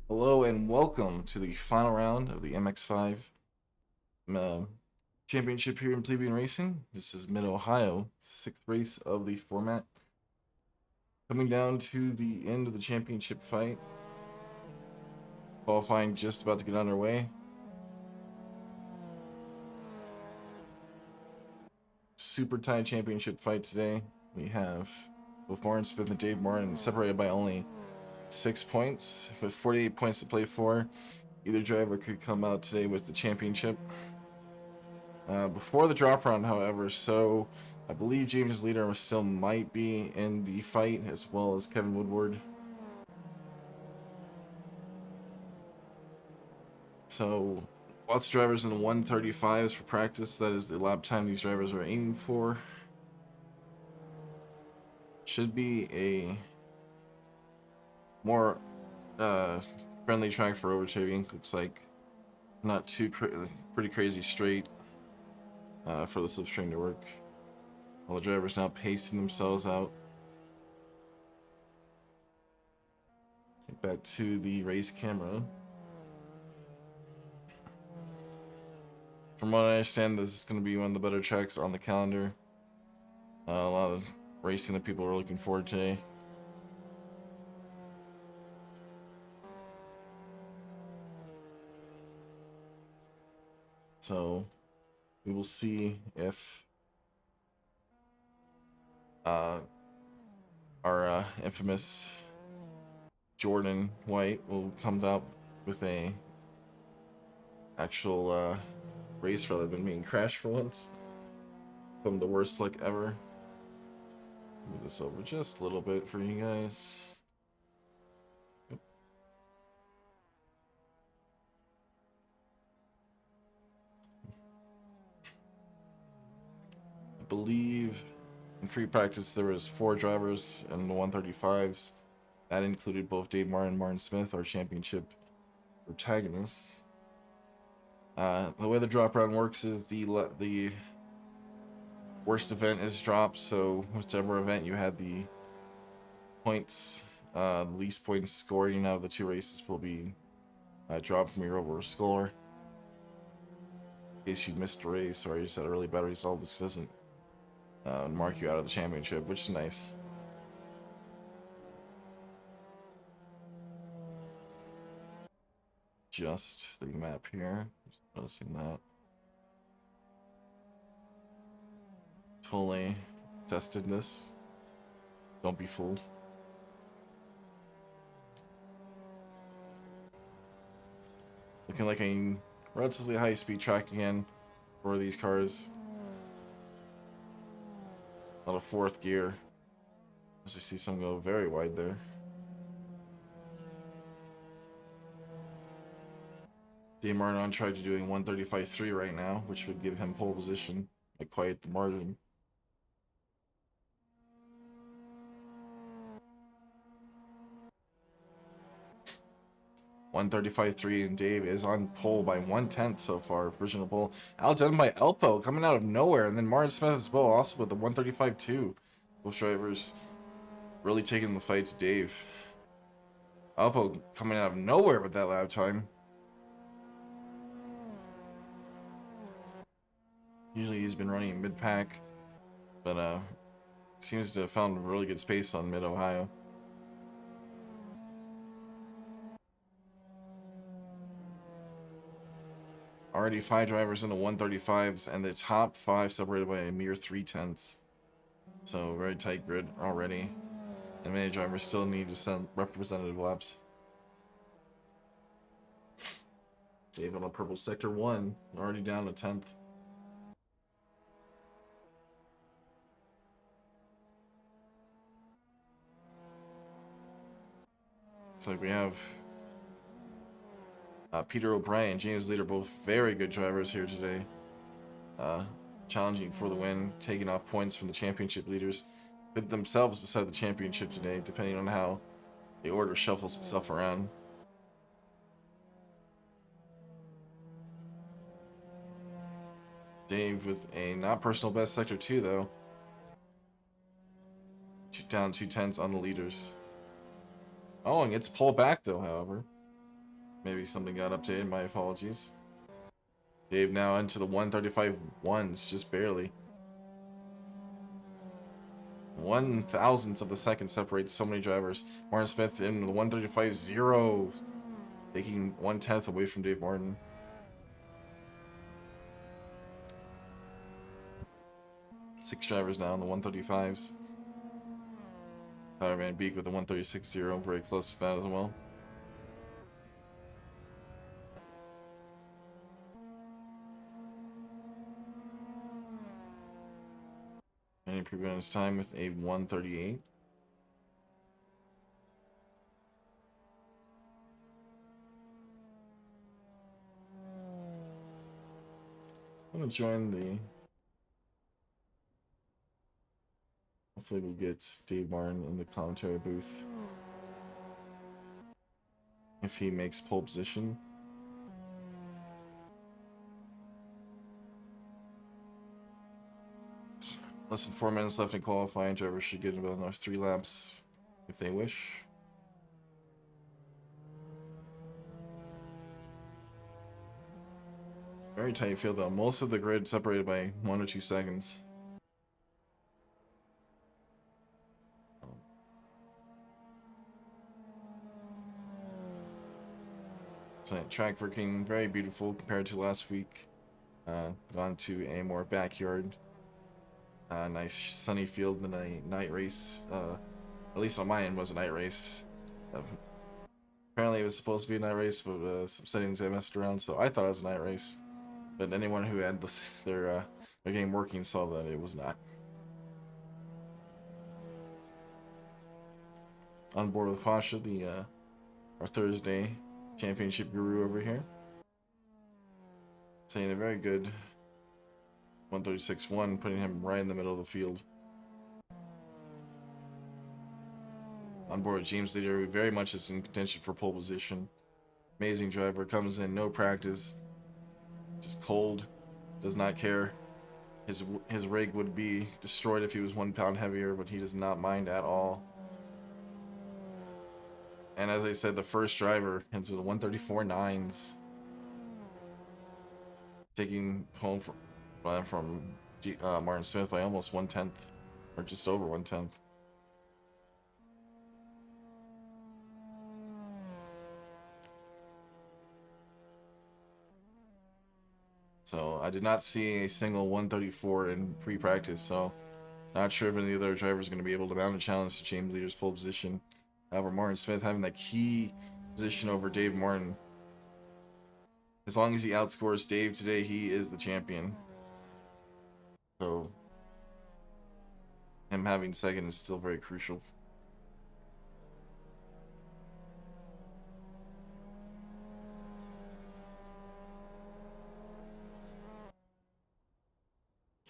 Hello and welcome to the final round of the Mx5 championship here in Plebian Racing. This is Mid-Ohio, sixth race of the format. Coming down to the end of the championship fight. Qualifying just about to get underway. Super tight championship fight today. We have both Martin Smith and Dave Martin separated by only 6 points, with 48 points to play for. Either driver could come out today with the championship. Before the drop round, however, so I believe James Leader still might be in the fight, as well as Kevin Woodward. So lots of drivers in the 135s for practice. That is the lap time these drivers are aiming for. Should be a more friendly track for overtaking. Looks like not too pretty crazy straight for the slipstream to work. All the drivers now pacing themselves out. Get back to the race camera. From what I understand, this is going to be one of the better tracks on the calendar. A lot of racing that people are looking forward to today. So we will see if our infamous Jordan White will come out with a actual race rather than being crashed for once. From the worst luck ever. Move this over just a little bit for you guys. Yep. I believe in free practice there was 4 drivers in the 135s. That included both Dave Martin and Martin Smith, our championship protagonists. The way the drop round works is the worst event is dropped, so whichever event you had the points, least points scoring out of the 2 races will be dropped from your overall score. In case you missed a race or you just had a really bad result, this doesn't mark you out of the championship, which is nice. Just the map here, just noticing that. Totally tested this. Don't be fooled. Looking like a relatively high speed track again for these cars. A lot of 4th gear. As you see some go very wide there. Dave Martin on track to doing 135.3 right now, which would give him pole position by quite the margin. .135.3, and Dave is on pole by 1/10 so far. Provisional pole outdone by Elpo coming out of nowhere, and then Martin Smith as well, also with the 135.2. Both drivers really taking the fight to Dave. Elpo coming out of nowhere with that lap time. Usually he's been running mid-pack, but seems to have found really good space on Mid-Ohio. Already 5 drivers in the 135s, and the top 5 separated by a mere 3/10. So very tight grid already. And many drivers still need to send representative laps. Dave on a purple sector 1, already down to 10th. So we have Peter O'Brien, James Leader, both very good drivers here today. Challenging for the win, taking off points from the championship leaders. Could themselves decide the championship today, depending on how the order shuffles itself around. Dave with a not personal best sector 2 though. Down 2/10 on the leaders. Oh, and gets pulled back though, however. Maybe something got updated. My apologies. Dave now into the 135 ones, just barely. 1/1000th of a second separates so many drivers. Martin Smith in the 135.0, taking 1/10 away from Dave Martin. Six drivers now in the 135s. Tyler Van Beek with the 136.0, very close to that as well. And improving on his time with a 138. I'm gonna join the. Hopefully, we'll get Dave Martin in the commentary booth if he makes pole position. Less than 4 minutes left in qualifying. Drivers should get about another 3 laps if they wish. Very tight field though. Most of the grid separated by 1 or 2 seconds. So track working very beautiful compared to last week. Gone to a more backyard. Nice sunny field in a night race. At least on my end was a night race. Apparently it was supposed to be a night race, but some settings I messed around, so I thought it was a night race. But anyone who had their game working saw that it was not. On board with Pasha, our Thursday championship guru over here. Saying a very good 136.1, putting him right in the middle of the field. On board James Leader, who very much is in contention for pole position. Amazing driver, comes in, no practice, just cold, does not care. His rig would be destroyed if he was 1 pound heavier, but he does not mind at all. And as I said, the first driver into the 134.9s, taking home from Martin Smith by almost 1/10, or just over 1/10. So I did not see a single 134 in pre-practice, so not sure if any other drivers are going to be able to mount a challenge to James Leader's pole position. However, Martin Smith having that key position over Dave Martin. As long as he outscores Dave today, he is the champion. So him having second is still very crucial.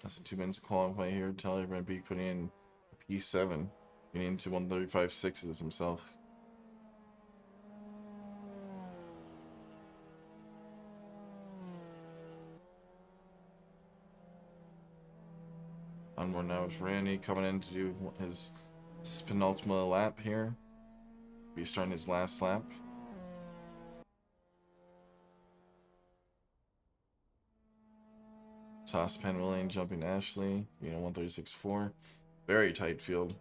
Less than 2 minutes of qualifying here. Tyler Van Beek putting in a P7, getting into 135.6s himself. On board now is Randy coming in to do his penultimate lap here. Be starting his last lap. Saucepan William jumping Ashley, 136.4. Very tight field.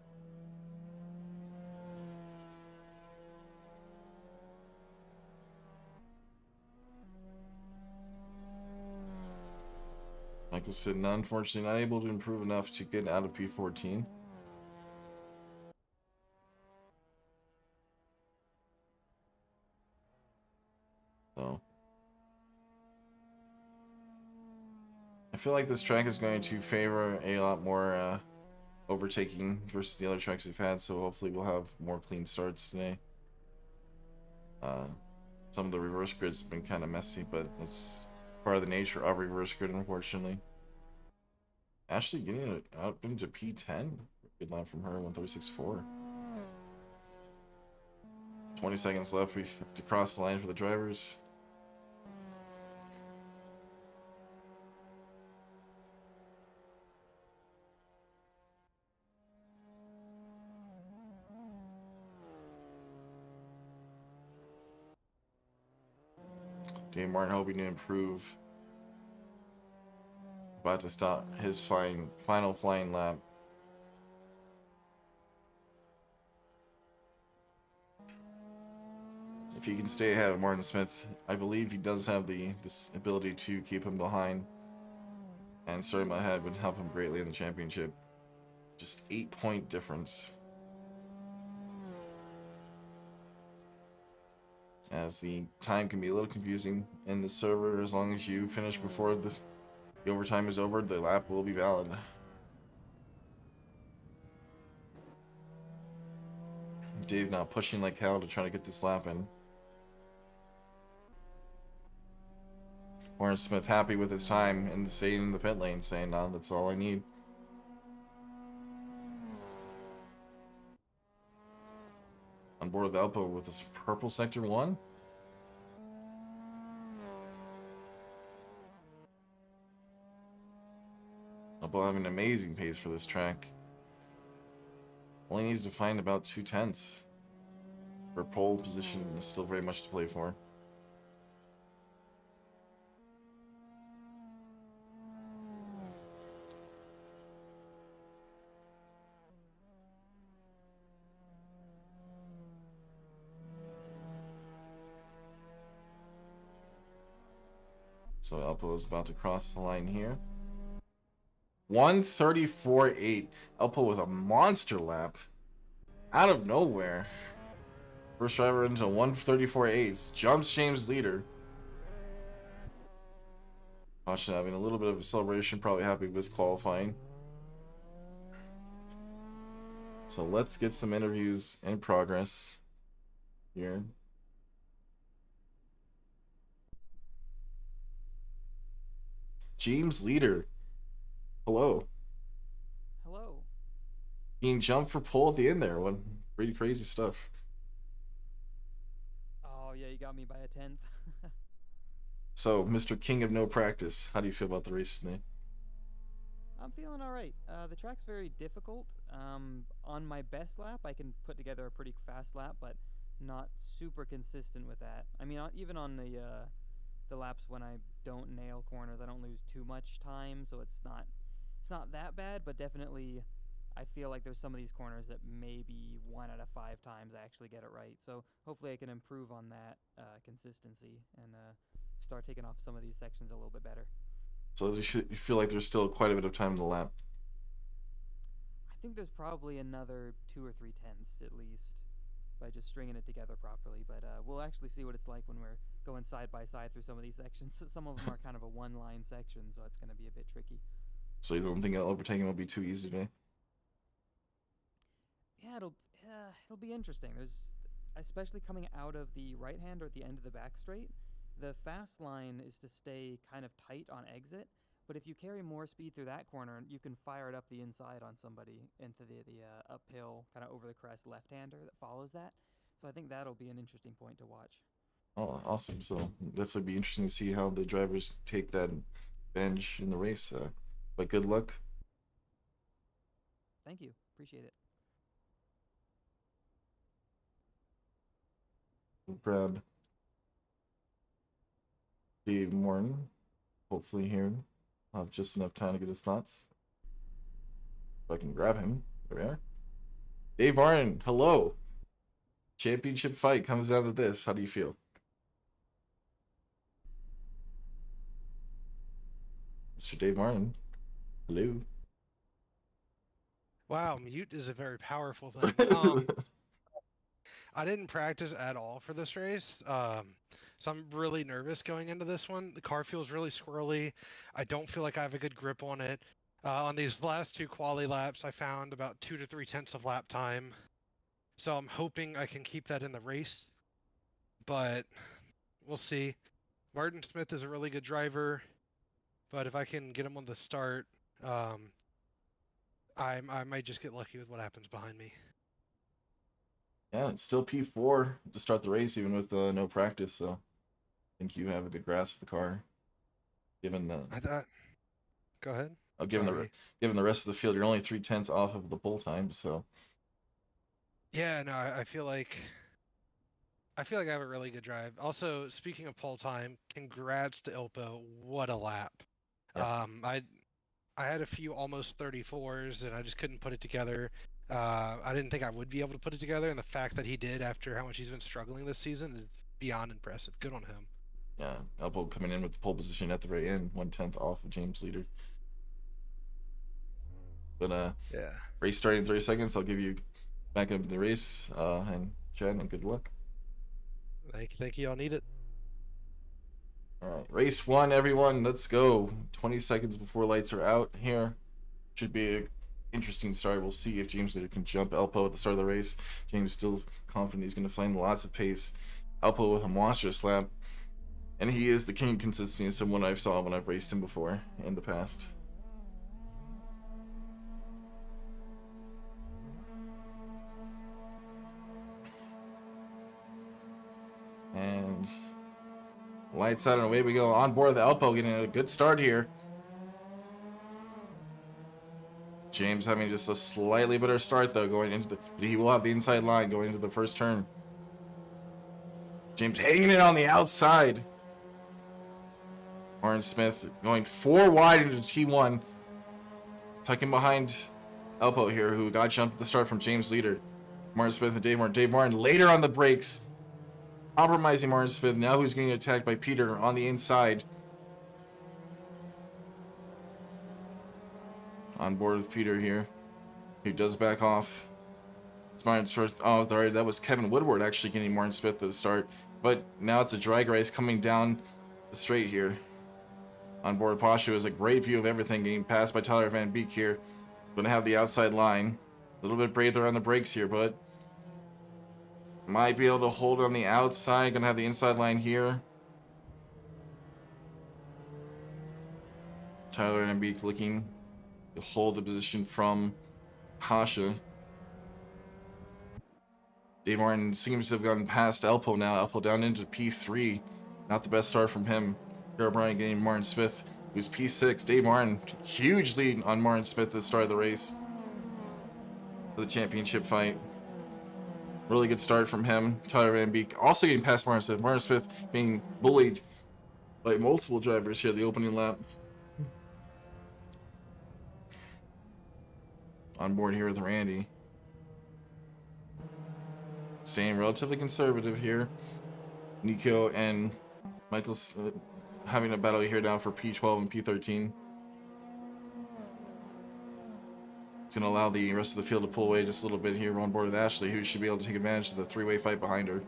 Michael Sidden, unfortunately, not able to improve enough to get out of P14. So I feel like this track is going to favor a lot more overtaking versus the other tracks we've had, so hopefully we'll have more clean starts today. Some of the reverse grids have been kind of messy, but it's part of the nature of reverse grid, unfortunately. Ashley getting it out into P10. Good line from her, 136.4. 20 seconds left. We have to cross the line for the drivers. Dave Martin hoping to improve. About to start his final flying lap. If he can stay ahead of Martin Smith, I believe he does have this ability to keep him behind. And starting ahead would help him greatly in the championship. Just 8-point difference. As the time can be a little confusing in the server, as long as you finish before the overtime is over, the lap will be valid. Dave now pushing like hell to try to get this lap in. Warren Smith happy with his time and staying in the pit lane, saying, "No, that's all I need." On board with Alpo with this purple sector 1. Alpo having an amazing pace for this track. Only needs to find about 2/10. For pole position is still very much to play for. So Alpo is about to cross the line here. 1:34.8. Alpo with a monster lap. Out of nowhere. First driver into 1:34.8. Jumps James leader. Caution having a little bit of a celebration. Probably happy with his qualifying. So let's get some interviews in progress here. James leader. Hello. Hello. Being jumped for pole at the end there. What pretty crazy stuff. Oh, yeah, you got me by a 10th. So, Mr. King of no practice, how do you feel about the race today? I'm feeling all right. The track's very difficult. On my best lap, I can put together a pretty fast lap, but not super consistent with that. I mean, even on the laps when I don't nail corners, I don't lose too much time, so it's not that bad, but definitely I feel like there's some of these corners that maybe 1 out of 5 times I actually get it right. So hopefully I can improve on that consistency and start taking off some of these sections a little bit better. So, you feel like there's still quite a bit of time in the lap. I think there's probably another 2 or 3 tenths at least by just stringing it together properly. But we'll actually see what it's like when we're going side by side through some of these sections. Some of them are kind of a one-line section, so it's going to be a bit tricky. So, you don't think overtaking will be too easy today? Yeah, it'll be interesting. There's especially coming out of the right hand or at the end of the back straight. The fast line is to stay kind of tight on exit, but if you carry more speed through that corner, you can fire it up the inside on somebody into the uphill, kind of over the crest left-hander that follows that. So I think that'll be an interesting point to watch. Oh, awesome. So, definitely be interesting to see how the drivers take that bench in the race. But good luck. Thank you. Appreciate it. We'll grab Dave Morton. Hopefully here I'll have just enough time to get his thoughts. If I can grab him. There we are. Dave Martin, hello. Championship fight comes out of this. How do you feel? Mr. Dave Martin, hello. Wow, mute is a very powerful thing. I didn't practice at all for this race, so I'm really nervous going into this one. The car feels really squirrely. I don't feel like I have a good grip on it. On these last 2 quali laps, I found about 2 to 3 tenths of lap time. So I'm hoping I can keep that in the race, but we'll see. Martin Smith is a really good driver, but if I can get him on the start, I might just get lucky with what happens behind me. Yeah, it's still P4 to start the race, even with no practice. So I think you have a good grasp of the car. Given the, I thought. Go ahead. Given the rest of the field, you're only 3/10 off of the pole time. So yeah, no, I feel like I feel like I have a really good drive. Also, speaking of pole time, congrats to Ilpo. What a lap. Yeah. I had a few almost 34s and I just couldn't put it together. I didn't think I would be able to put it together, and the fact that he did after how much he's been struggling this season is beyond impressive. Good on him. Yeah, Elbow coming in with the pole position at the very end, 1/10 off of James Leader. But Yeah. race starting in 30 seconds. I'll give you back up the race, and Chad, and good luck. Thank you. I'll need it. All right, race 1, everyone. Let's go. 20 seconds before lights are out here. Should be an interesting start. We'll see if James Leader can jump Elpo at the start of the race. James still confident he's going to find lots of pace. Elpo with a monstrous lap. And he is the king of consistency, someone I've saw when I've raced him before in the past. And lights out and away we go. On board the Elpo, getting a good start here. James having just a slightly better start though, going into the. He will have the inside line going into the first turn. James hanging it on the outside. Warren Smith going 4 wide into T1. Tucking behind Elpo here, who got jumped at the start from James Leader. Martin Smith and Dave Martin. Dave Martin later on the brakes. Compromising Martin Smith. Now who's getting attacked by Peter on the inside. On board with Peter here. He does back off. It's Martin's first. Oh, sorry, that was Kevin Woodward actually getting Martin Smith at the start. But now it's a drag race coming down the straight here. On board Pasha is a great view of everything, getting passed by Tyler Van Beek here. Gonna have the outside line. A little bit braver on the brakes here, but might be able to hold on the outside. Gonna have the inside line here. Tyler Van Beek looking to hold the position from Pasha. Dave Martin seems to have gotten past Elpo now. Elpo down into P3. Not the best start from him. Garrett Bryan getting Martin Smith, who's P6. Dave Martin, huge lead on Martin Smith at the start of the race for the championship fight. Really good start from him. Tyler Van Beek also getting past Martin Smith. Martin Smith being bullied by multiple drivers here the opening lap. On board here with Randy. Staying relatively conservative here. Nico and Michael having a battle here now for P12 and P13. It's going to allow the rest of the field to pull away just a little bit here. We're on board with Ashley, who should be able to take advantage of the three-way fight behind her.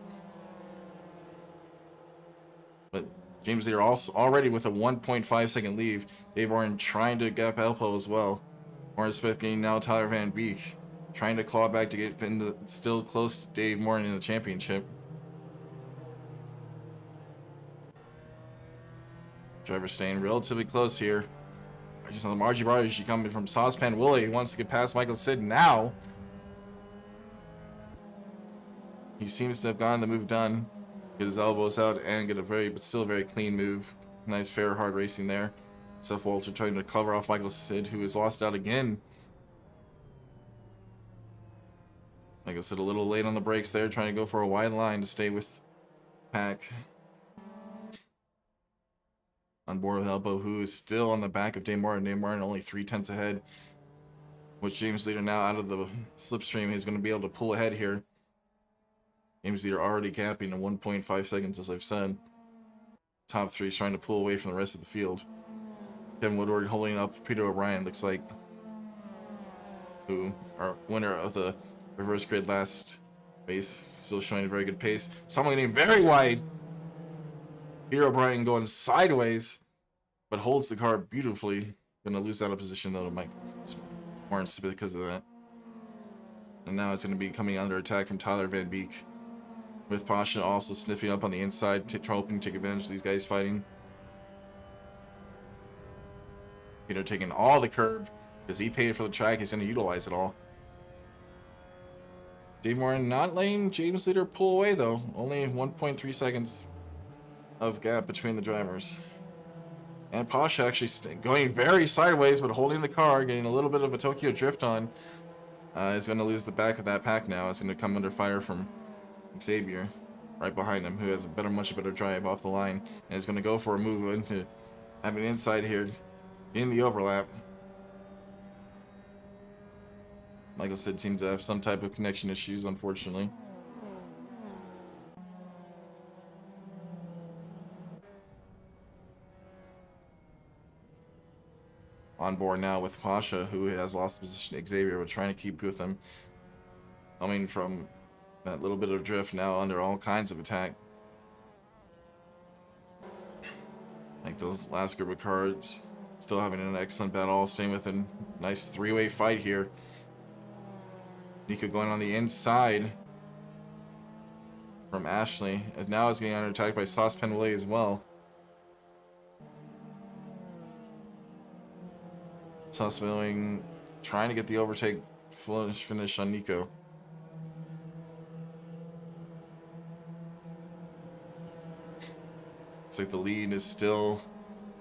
But James Leader also already with a 1.5 second lead. Dave Warren trying to gap Elpo as well. Warren Smith getting now Tyler Van Beek, trying to claw back to get in the still close to Dave Warren in the championship. Driver staying relatively close here. Just on the Margie Brothers, she coming from Saucepan Willie, who wants to get past Michael Sid now. He seems to have gotten the move done. Get his elbows out and get a but still very clean move. Nice, fair, hard racing there. Seth Walter trying to cover off Michael Sid, who has lost out again. Michael Sid a little late on the brakes there, trying to go for a wide line to stay with Pack. On board with Elbow, who is still on the back of Dave Martin. Dave Martin only 3/10 ahead. With James Leader now out of the slipstream, he's going to be able to pull ahead here. James Leader already capping in 1.5 seconds, as I've said. Top three is trying to pull away from the rest of the field. Kevin Woodward holding up Peter O'Brien, looks like, who our winner of the reverse grid last race, still showing a very good pace. Someone getting very wide. Peter O'Brien going sideways, but holds the car beautifully. Gonna lose out of position though to Mike Martin Smith because of that. And now it's gonna be coming under attack from Tyler Van Beek, with Pasha also sniffing up on the inside, hoping to take advantage of these guys fighting. Peter taking all the curb because he paid for the track. He's gonna utilize it all. Dave Martin not letting James Leader pull away though. Only 1.3 seconds of gap between the drivers. And Pasha actually going very sideways, but holding the car, getting a little bit of a Tokyo drift on. Is going to lose the back of that pack now. It's going to come under fire from Xavier. right behind him, who has a much better drive off the line, and is going to go for a move into having inside here in the overlap. Like I said, seems to have some type of connection issues, unfortunately. On board now with Pasha, who has lost position. Xavier, we're trying to keep with him. Coming from that little bit of drift, now under all kinds of attack. Like those last group of cards, still having an excellent battle, staying with a nice three-way fight here. Nico going on the inside from Ashley, as now is getting under attack by Sauce Penway as well. Sauce Penway trying to get the overtake finish on Nico. Looks like the lead is still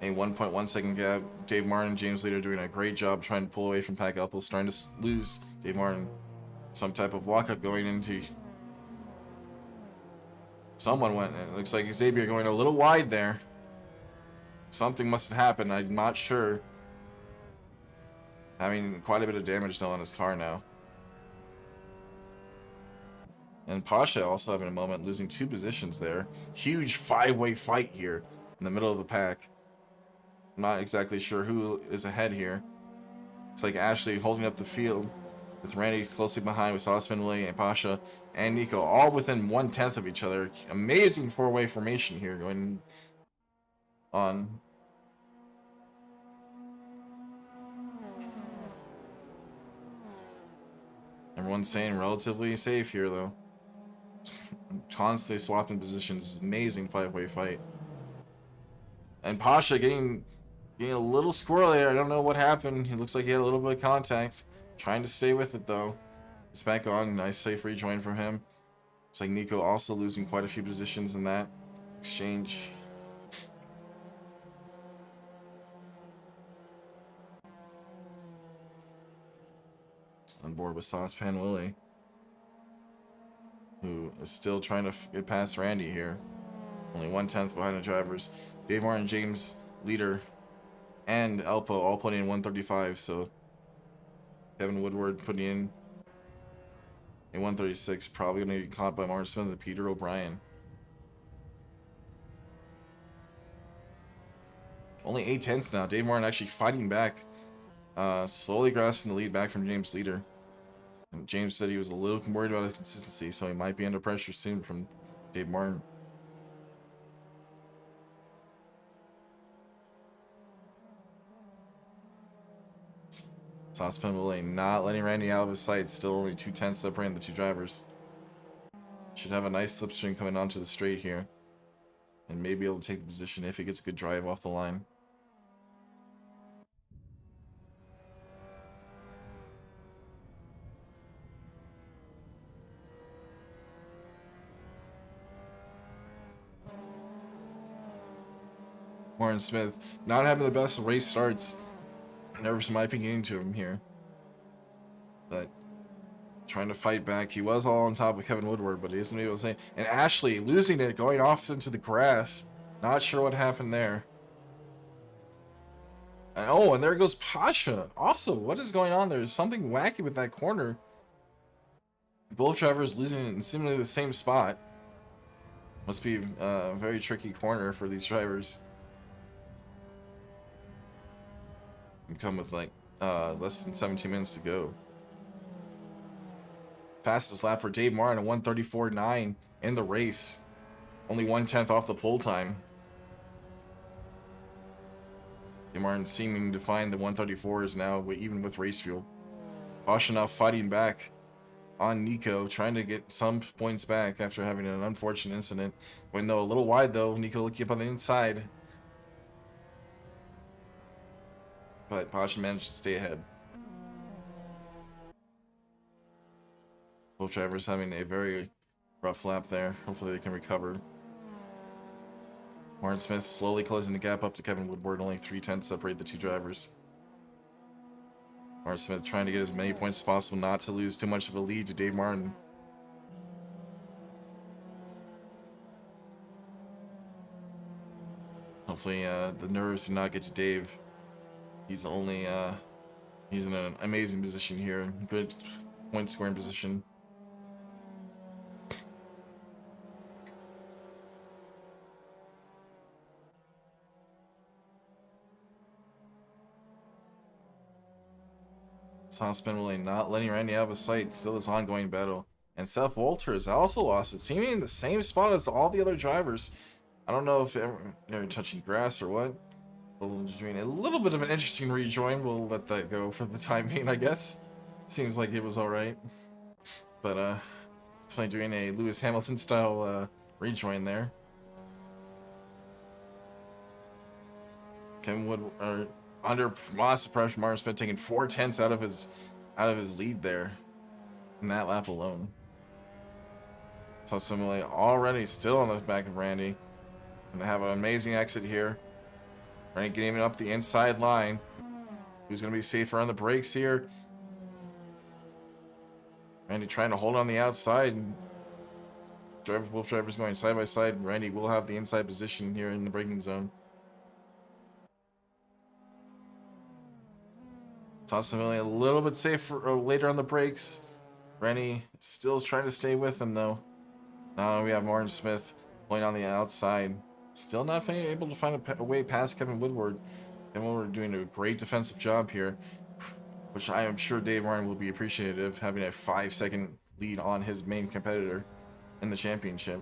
a 1.1 second gap. Dave Martin, James Leader doing a great job trying to pull away from Pack Apple, starting to lose Dave Martin. Some type of lockup going into. Someone went. It looks like Xavier going a little wide there. Something must have happened. I'm not sure. Having quite a bit of damage though on his car now. And Pasha also having a moment, losing 2 positions there. Huge 5-way fight here in the middle of the pack. I'm not exactly sure who is ahead here. It's like Ashley holding up the field with Randy closely behind, with Sauceman, Willie, and Pasha and Nico all within 1/10 of each other. Amazing 4-way formation here going on. Everyone's staying relatively safe here though. Constantly swapping positions. Amazing 5-way fight. And Pasha getting a little squirrely there. I don't know what happened. He looks like he had a little bit of contact. Trying to stay with it though. It's back on. Nice safe rejoin from him. It's like Nico also losing quite a few positions in that exchange. On board with Saucepan Willie, who is still trying to get past Randy here. Only 1/10 behind the drivers. Dave Martin, James Leader, and Elpo all putting in 135. So Kevin Woodward putting in a 136. Probably going to get caught by Martin Smith and Peter O'Brien. Only 8/10 now. Dave Martin actually fighting back. Slowly grasping the lead back from James Leader. And James said he was a little worried about his consistency, so he might be under pressure soon from Dave Martin. Saucepan Willie not letting Randy out of his sight. Still only 2/10 separating the two drivers. Should have a nice slipstream coming onto the straight here. And maybe able to take the position if he gets a good drive off the line. Martin Smith not having the best race starts. Nerves might be getting to him here, but trying to fight back. He was all on top of Kevin Woodward, but he isn't able to say. And Ashley losing it, going off into the grass. Not sure what happened there. And oh, and there goes Pasha. Also, what is going on? There's something wacky with that corner. Both drivers losing it in seemingly the same spot. Must be a very tricky corner for these drivers. And come with like less than 17 minutes to go. Fastest lap for Dave Martin, a 134.9 in the race. Only 1/10 off the pole time. Dave Martin seeming to find the 134s now, even with race fuel. Pasha now fighting back on Nico, trying to get some points back after having an unfortunate incident. Went though a little wide though. Nico looking up on the inside. But Pasha managed to stay ahead. Both drivers having a very rough lap there. Hopefully they can recover. Martin Smith slowly closing the gap up to Kevin Woodward. Only 3/10 separate the two drivers. Martin Smith trying to get as many points as possible, not to lose too much of a lead to Dave Martin. Hopefully the nerves do not get to Dave. He's only he's in an amazing position here. Good point scoring position. Saucepan really not letting Randy out of his sight. Still this ongoing battle. And Seth Walter has also lost it, seeming in the same spot as all the other drivers. I don't know if they're touching grass or what. Doing a little bit of an interesting rejoin. We'll let that go for the time being, I guess. Seems like it was alright. But definitely doing a Lewis Hamilton style rejoin there. Kevin Wood under lots of pressure. Martin Smith taking 4/10 out of his lead there in that lap alone. So similarly, already still on the back of Randy. Gonna have an amazing exit here. Randy getting up the inside line. Who's gonna be safer on the brakes here? Randy trying to hold on the outside. Both drivers going side by side. Randy will have the inside position here in the braking zone. Tossing a little bit safer later on the brakes. Randy still is trying to stay with him though. Now we have Martin Smith pulling on the outside. Still not able to find a way past Kevin Woodward. Kevin Woodward doing a great defensive job here, which I am sure Dave Martin will be appreciative of, having a 5-second lead on his main competitor in the championship.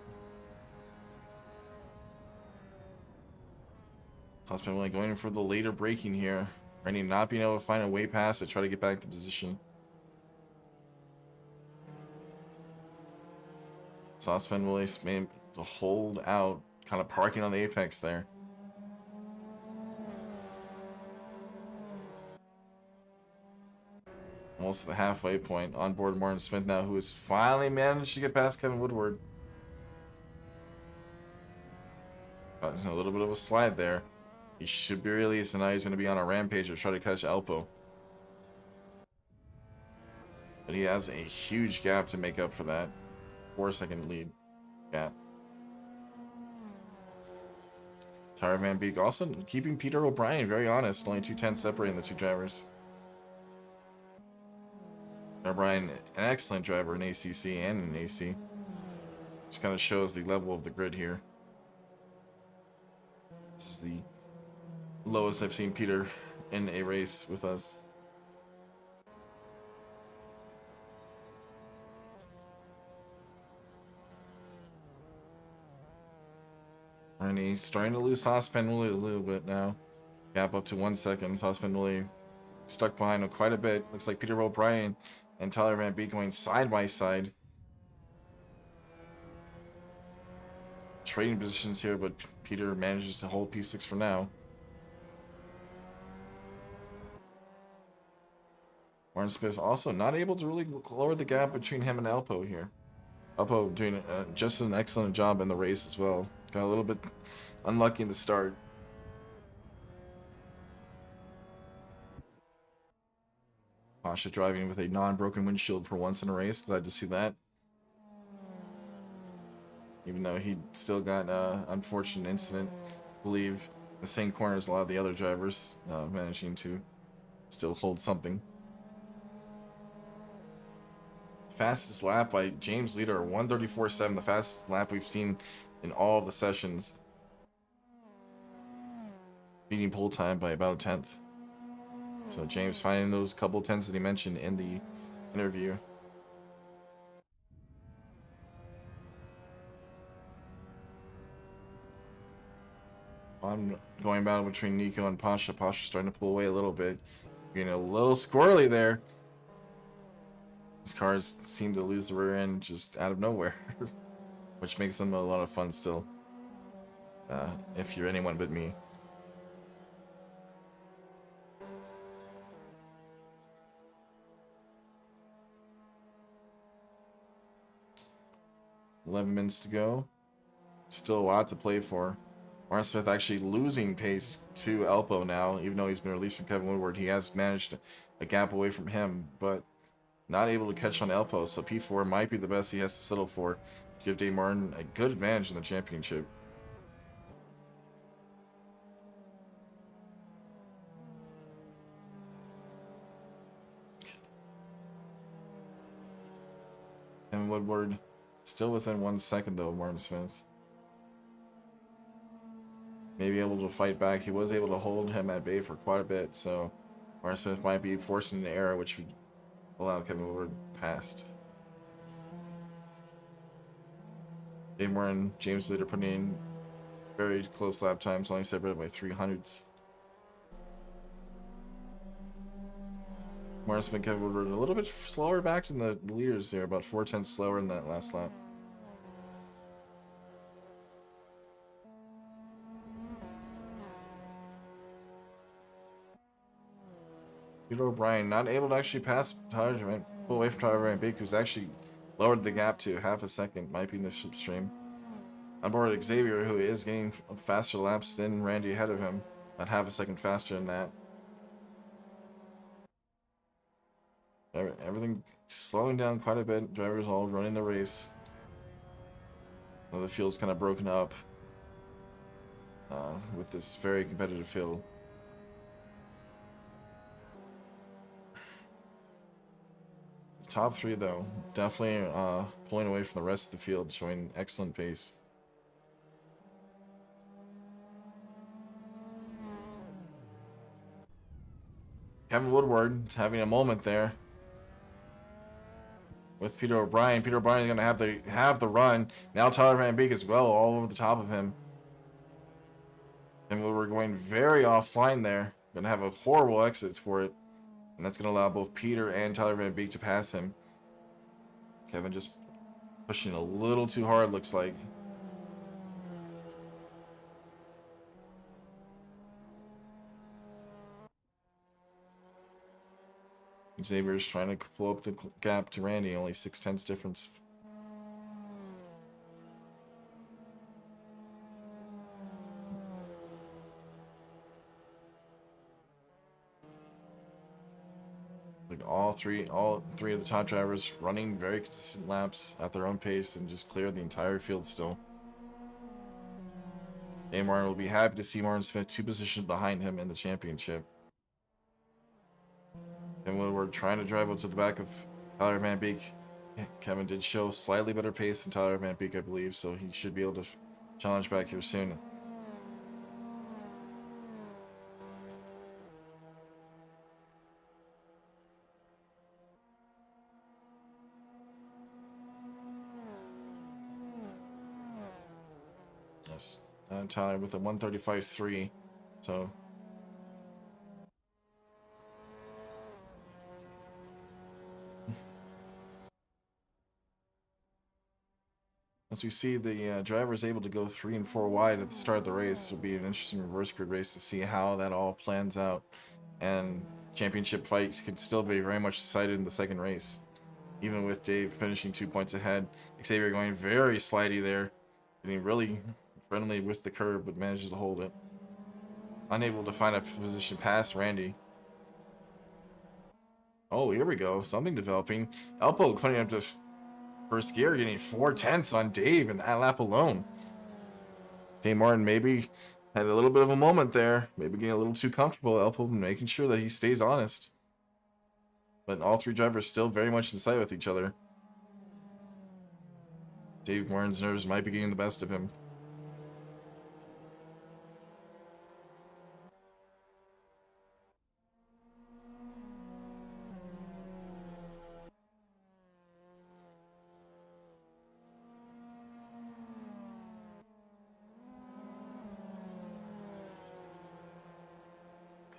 Tossman really going for the later braking here. Randy not being able to find a way past to try to get back to position. Saucepan really made to hold out, kind of parking on the apex there. Almost at the halfway point. On board Martin Smith now, who has finally managed to get past Kevin Woodward. Got a little bit of a slide there. He should be released, and now he's going to be on a rampage or try to catch Alpo. But he has a huge gap to make up for that 4-second lead gap. Tyler Van Beek also keeping Peter O'Brien very honest, only 2/10 separating the two drivers. O'Brien, an excellent driver in ACC and in AC. Just kind of shows the level of the grid here. This is the lowest I've seen Peter in a race with us. And he's starting to lose Saucepan really a little bit now. Gap up to 1 second. Saucepan really stuck behind him quite a bit. Looks like Peter O'Brien and Tyler Van Beek going side by side. Trading positions here, but Peter manages to hold P6 for now. Martin Smith also not able to really lower the gap between him and Alpo here. Alpo doing just an excellent job in the race as well. Got a little bit unlucky in the start. Pasha driving with a non-broken windshield for once in a race. Glad to see that. Even though he still got an unfortunate incident, I believe the same corner as a lot of the other drivers, managing to still hold something. Fastest lap by James Leader, 1:34.7, the fastest lap we've seen in all of the sessions. Beating pole time by about a 10th. So James finding those couple tenths that he mentioned in the interview. Ongoing battle between Nico and Pasha. Pasha starting to pull away a little bit. Getting a little squirrely there. These cars seem to lose the rear end just out of nowhere. Which makes them a lot of fun still. If you're anyone but me. $11 minutes to go. Still a lot to play for. Martin Smith actually losing pace to Alpo now, even though he's been released from Kevin Woodward. He has managed a gap away from him, but not able to catch on Alpo. So P4 might be the best he has to settle for to give Dave Martin a good advantage in the championship. Kevin Woodward still within 1 second though of Martin Smith. Maybe able to fight back. He was able to hold him at bay for quite a bit, so Martin Smith might be forcing an error which would allow Kevin Woodward past. Dave Martin, James Leader putting in very close lap times, only separated by 300ths. Martin Smith, Kevin Woodward a little bit slower back than the leaders there, about 4/10 slower in that last lap. Peter O'Brien not able to actually pass Tyler, pull away from Tyler Van Beek, who's actually lowered the gap to half a second, might be in the slipstream. On board Xavier, who is getting faster laps than Randy ahead of him, about half a second faster than that. Everything slowing down quite a bit. Drivers all running the race. Well, the field's kind of broken up with this very competitive field. The top three, though, definitely pulling away from the rest of the field, showing excellent pace. Kevin Woodward having a moment there with Peter O'Brien. Peter O'Brien is going to have the run. Now Tyler Van Beek as well, all over the top of him. And we're going very offline there. Going to have a horrible exit for it. And that's going to allow both Peter and Tyler Van Beek to pass him. Kevin just pushing a little too hard, looks like. Xavier's trying to pull up the gap to Randy, only 6/10 difference. Like all three of the top drivers running very consistent laps at their own pace and just cleared the entire field still. Dave Martin will be happy to see Martin Smith 2 positions behind him in the championship. And when we're trying to drive up to the back of Tyler Van Beek, Kevin did show slightly better pace than Tyler Van Beek, I believe, so he should be able to challenge back here soon. Yes, Tyler with a 135.3, so. As we see the drivers able to go 3 and 4 wide at the start of the race, it'll be an interesting reverse grid race to see how that all plans out. And championship fights could still be very much decided in the second race. Even with Dave finishing 2 points ahead. Xavier going very slidey there. Getting really friendly with the curb, but manages to hold it. Unable to find a position past Randy. Oh, here we go. Something developing. Elpo putting up to first gear, getting 4/10 on Dave in that lap alone. Dave Martin maybe had a little bit of a moment there. Maybe getting a little too comfortable. Elpo making sure that he stays honest. But all three drivers still very much in sight with each other. Dave Martin's nerves might be getting the best of him.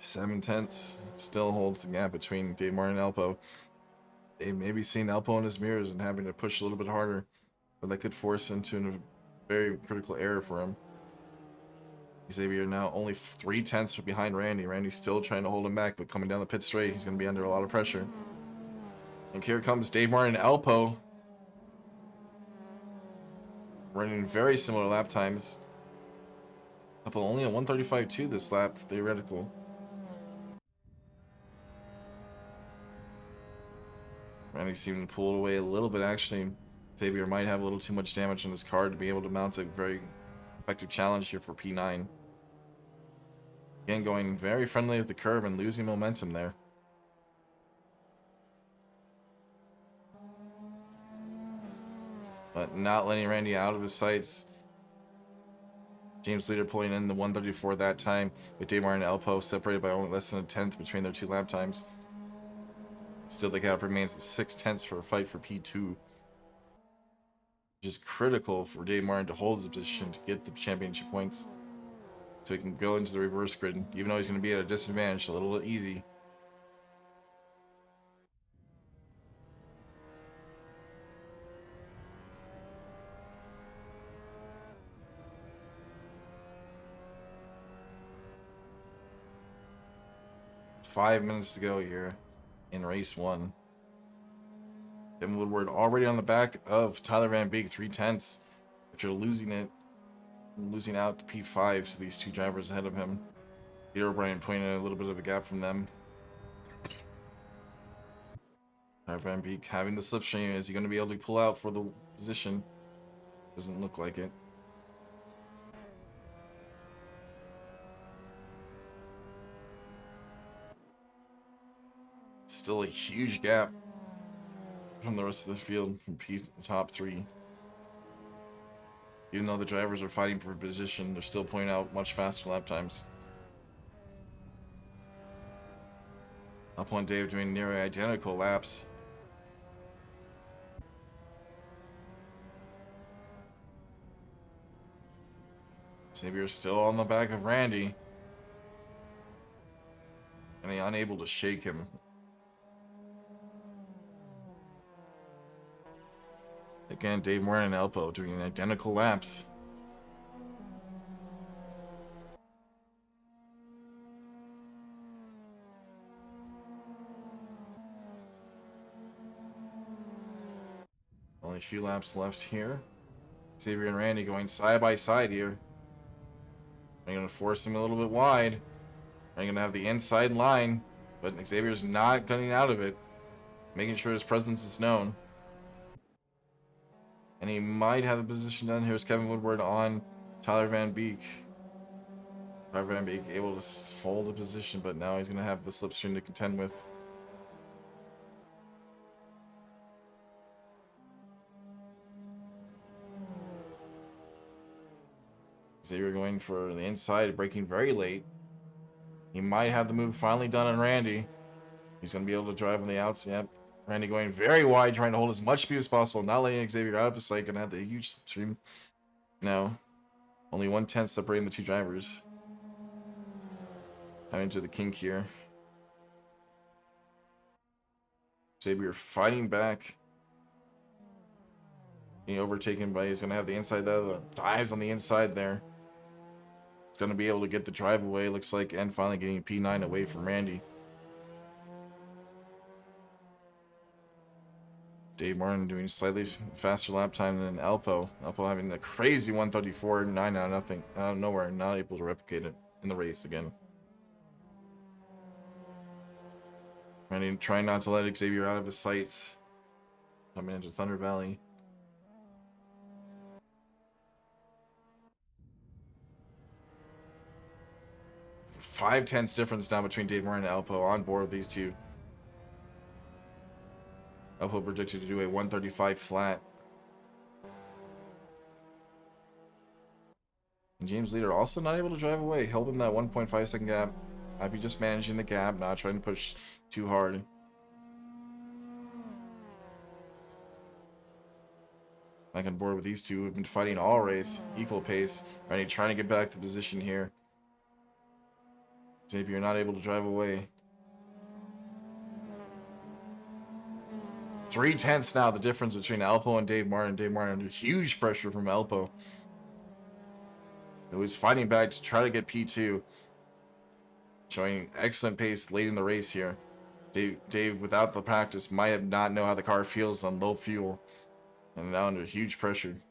Seven tenths still holds the gap between Dave Martin and Elpo. They may be seeing Elpo in his mirrors and having to push a little bit harder, but that could force into a very critical error for him. Xavier now only 3/10 behind Randy. Randy's still trying to hold him back, but coming down the pit straight, he's going to be under a lot of pressure. And here comes Dave Martin and Elpo, running very similar lap times. Elpo only at 135.2 this lap, theoretical. Randy seemed to pull it away a little bit, actually. Xavier might have a little too much damage on his car to be able to mount a very effective challenge here for P9. Again, going very friendly with the curb and losing momentum but not letting Randy out of his sights. James Leader pulling in the 134 that time, with Dave Martin and Elpo separated by only less than a tenth between their 2 lap times. Still, the gap remains at 6/10 for a fight for P2. Which is critical for Dave Martin to hold his position to get the championship points, so he can go into the reverse grid, even though he's going to be at a disadvantage, a little easy. Five minutes to go here in race 1. Kevin Woodward already on the back of Tyler Van Beek, 3/10, which are losing out to P5 to these 2 drivers ahead of him. Peter O'Brien pointing a little bit of a gap from them. Tyler Van Beek having the slipstream. Is he going to be able to pull out for the position? Doesn't look like it. Still a huge gap from the rest of the field, from the top 3. Even though the drivers are fighting for position, they're still pointing out much faster lap times. Up on Dave doing nearly identical laps. Xavier's still on the back of Randy, and he's unable to shake him. Again, Dave Martin and Elpo doing identical laps. Only a few laps left here. Xavier and Randy going side by side here. I'm going to force him a little bit wide. I'm going to have the inside line, but Xavier's not getting out of it, making sure his presence is known. And he might have the position done. Here's Kevin Woodward on Tyler Van Beek. Tyler Van Beek able to hold the position, but now he's going to have the slipstream to contend with. Xavier going for the inside, braking very late. He might have the move finally done on Randy. He's going to be able to drive on the outside. Yep. Randy going very wide, trying to hold as much speed as possible, not letting Xavier out of his sight. Gonna have the huge slipstream. Now, only 1/10 separating the 2 drivers. Coming to the kink here. Xavier fighting back. Being overtaken by, he's gonna have the inside there. The dives on the inside there. He's gonna be able to get the drive away, looks like, and finally getting P9 away from Randy. Dave Martin doing slightly faster lap time than Elpo. Elpo having the crazy 134, 9 out of nowhere, not able to replicate it in the race again. Randy trying not to let Xavier out of his sights. Coming into Thunder Valley. Five tenths difference now between Dave Martin and Elpo on board with these 2. Elpo predicted to do a 135 flat. And James Leader also not able to drive away, held in that 1.5 second gap. Might be just managing the gap, not trying to push too hard. Back on board with these 2 who've been fighting all race, equal pace. Randy trying to get back to position here. Xavier not able to drive away. 3/10 now, the difference between Elpo and Dave Martin. Dave Martin under huge pressure from Elpo, who was fighting back to try to get P2. Showing excellent pace late in the race here. Dave, without the practice, might have not know how the car feels on low fuel. And now under huge pressure.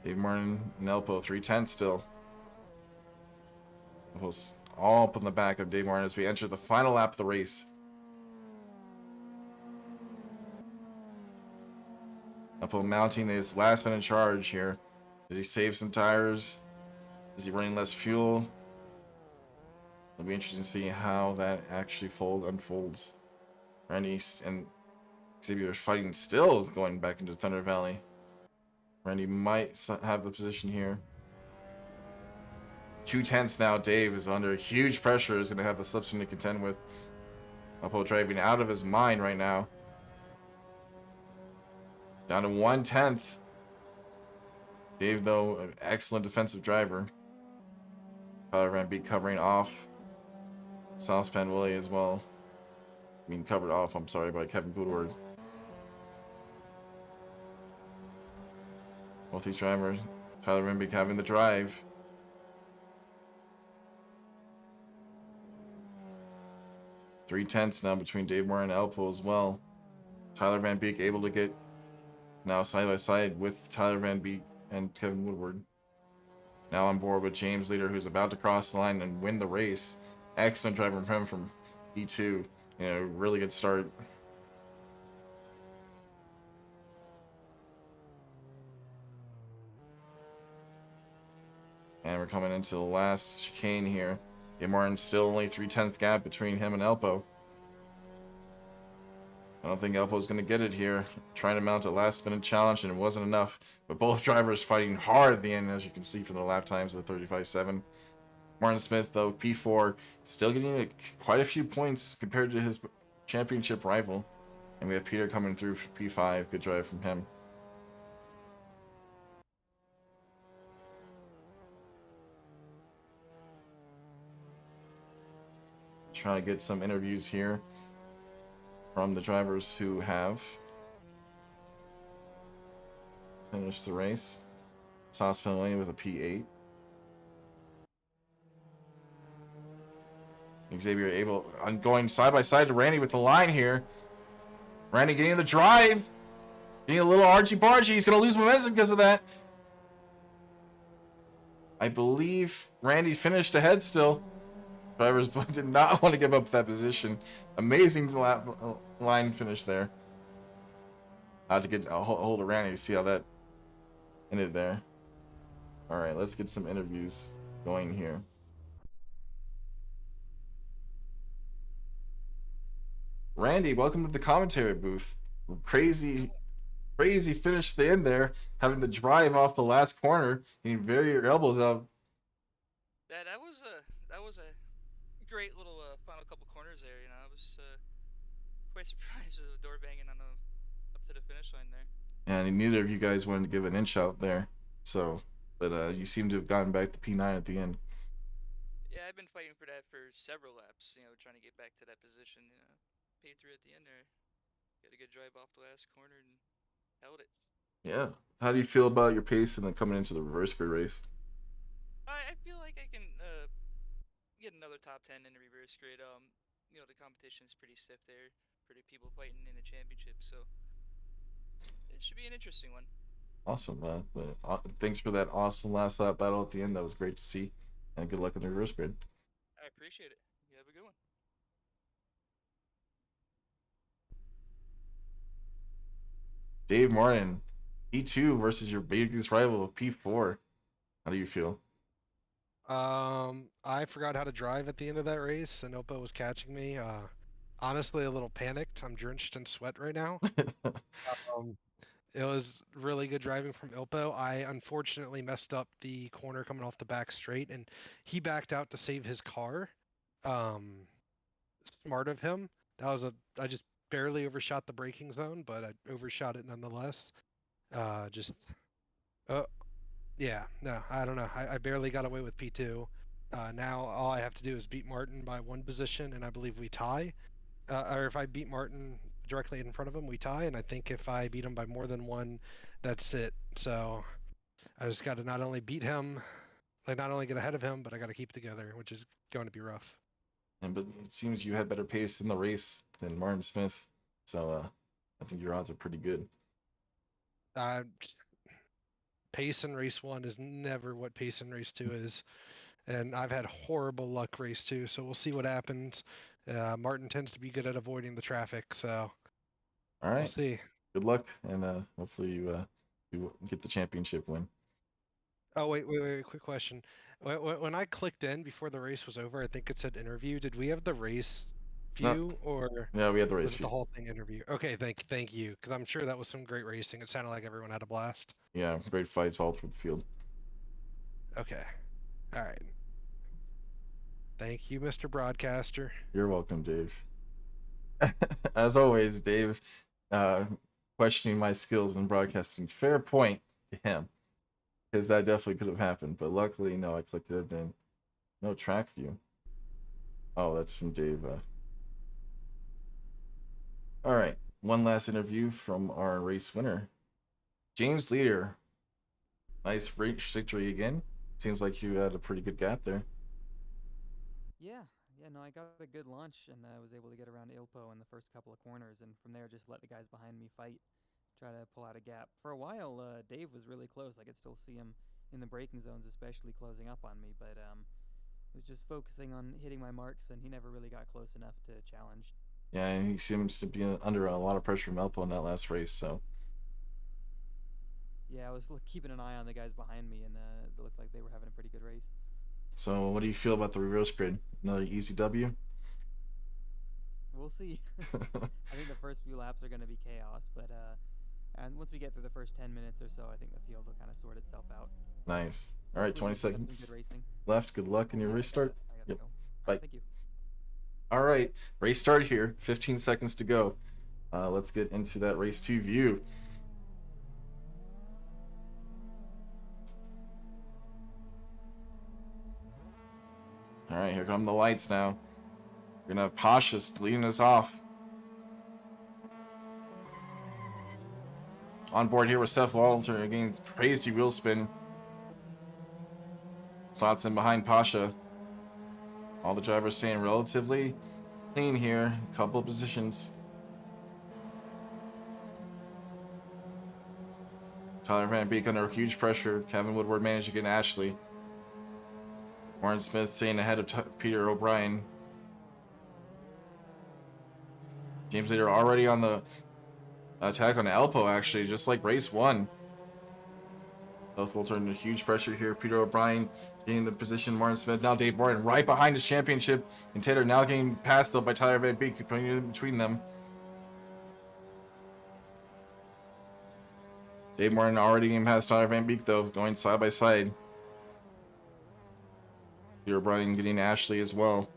Dave Martin and Elpo, 3/10 still. Elpo's all up on the back of Dave Martin as we enter the final lap of the race. Elpo mounting his last minute charge here. Did he save some tires? Is he running less fuel? It'll be interesting to see how that actually unfolds. Randy and Xavier are fighting still going back into Thunder Valley. Randy might have the position here. 2/10 now. Dave is under huge pressure. Is going to have the slipstream to contend with. Alpo driving out of his mind right now. Down to 1/10. Dave, though, an excellent defensive driver. Tyler Van Beek covering off Saucepan Willie as well. Being covered off, I'm sorry, by Kevin Goodward. Both these drivers, Tyler Van Beek having the drive. Three tenths now between Dave Moore and Elpo as well. Tyler Van Beek able to get now side by side with Tyler Van Beek and Kevin Woodward. Now on board with James Leader, who's about to cross the line and win the race. Excellent driver from him from E2. Really good start. And we're coming into the last chicane here. Dave Martin still only 3/10 gap between him and Elpo. I don't think Elpo's going to get it here. Trying to mount a last-minute challenge, and it wasn't enough. But both drivers fighting hard at the end, as you can see from the lap times of the 35.7. Martin Smith, though, P4, still getting quite a few points compared to his championship rival. And we have Peter coming through for P5. Good drive from him. Trying to get some interviews here from the drivers who have finished the race. Saucepan William with a P8. Xavier able going side by side to Randy with the line here. Randy getting the drive. Getting a little argy-bargy. He's going to lose momentum because of that. I believe Randy finished ahead still. Drivers did not want to give up that position. Amazing line finish there. Had to get a hold of Randy to see how that ended there. All right, let's get some interviews going here. Randy, welcome to the commentary booth. Crazy finish to the end there, having to drive off the last corner and bury your elbows out. Yeah, that was a great little final couple corners there. I was quite surprised with the door banging on up to the finish line there. And neither of you guys wanted to give an inch out there, so but you seem to have gotten back to P9 at the end. Yeah, I've been fighting for that for several laps. Trying to get back to that position. Paid through at the end there. Got a good drive off the last corner and held it. Yeah. How do you feel about your pace and then coming into the reverse grid race? I feel like I can get another top 10 in the reverse grid. The competition is pretty stiff there for the people fighting in the championship, so it should be an interesting one. Awesome, thanks for that awesome last lap battle at the end. That was great to see, and good luck in the reverse grid. I appreciate it. You have a good one. Dave Martin, P2 versus your biggest rival of P4. How do you feel? I forgot how to drive at the end of that race, and Oppo was catching me. Honestly, a little panicked. I'm drenched in sweat right now. It was really good driving from Ilpo. I unfortunately messed up the corner coming off the back straight, and he backed out to save his car. Smart of him. I just barely overshot the braking zone, but I overshot it nonetheless. Yeah, no, I don't know. I barely got away with P2. Now all I have to do is beat Martin by one position, and I believe we tie. Or if I beat Martin directly in front of him, we tie. And I think if I beat him by more than one, that's it. So I just got to not only beat him, not only get ahead of him, but I got to keep together, which is going to be rough. But it seems you had better pace in the race than Martin Smith. So I think your odds are pretty good. Pace in race 1 is never what pace in race 2 is. And I've had horrible luck race 2, so we'll see what happens. Martin tends to be good at avoiding the traffic, so all right. We'll see. Good luck, and hopefully you get the championship win. Oh, wait, quick question. When I clicked in before the race was over, I think it said interview. Did we have the race No, view or yeah, we had the race was it the view. whole thing interview? Okay, thank you, because I'm sure that was some great racing. It sounded like everyone had a blast. Yeah, great fights all through the field. Okay, all right. Thank you, Mr. Broadcaster. You're welcome, Dave. As always, Dave, questioning my skills in broadcasting. Fair point to him, because that definitely could have happened. But luckily, no, I clicked it and no track view. Oh, that's from Dave. All right, one last interview from our race winner, James Leader. Nice race victory again. Seems like you had a pretty good gap there. Yeah, no, I got a good launch and I was able to get around Ilpo in the first couple of corners, and from there just let the guys behind me fight, try to pull out a gap. For a while, Dave was really close. I could still see him in the braking zones, especially closing up on me, but was just focusing on hitting my marks, and he never really got close enough to challenge. Yeah, and he seems to be under a lot of pressure from Elpo in that last race, so. Yeah, I was keeping an eye on the guys behind me, and it looked like they were having a pretty good race. So, what do you feel about the reverse grid? Another easy W? We'll see. I think the first few laps are going to be chaos, but and once we get through the first 10 minutes or so, I think the field will kind of sort itself out. Nice. All right, 20 Hopefully we have some seconds good racing. left. Good luck in your restart. I gotta Yep. go. All Bye. right, thank you. All right, race start here. 15 seconds to go. Let's get into that race 2 view. All right, here come the lights now. We're gonna have Pasha leading us off. On board here with Seth Walter, again, crazy wheel spin. Slots in behind Pasha. All the drivers staying relatively clean here. A couple of positions. Tyler Van Beek under huge pressure. Kevin Woodward managed to get Ashley. Warren Smith staying ahead of Peter O'Brien. James Leader already on the attack on Elpo, actually, just like race 1. Both will turn to huge pressure here. Peter O'Brien getting the position. Martin Smith, now Dave Martin right behind his championship. And Taylor now getting passed, though, by Tyler Van Beek, putting it in between them. Dave Martin already getting past Tyler Van Beek, though, going side by side. Peter O'Brien getting Ashley as well.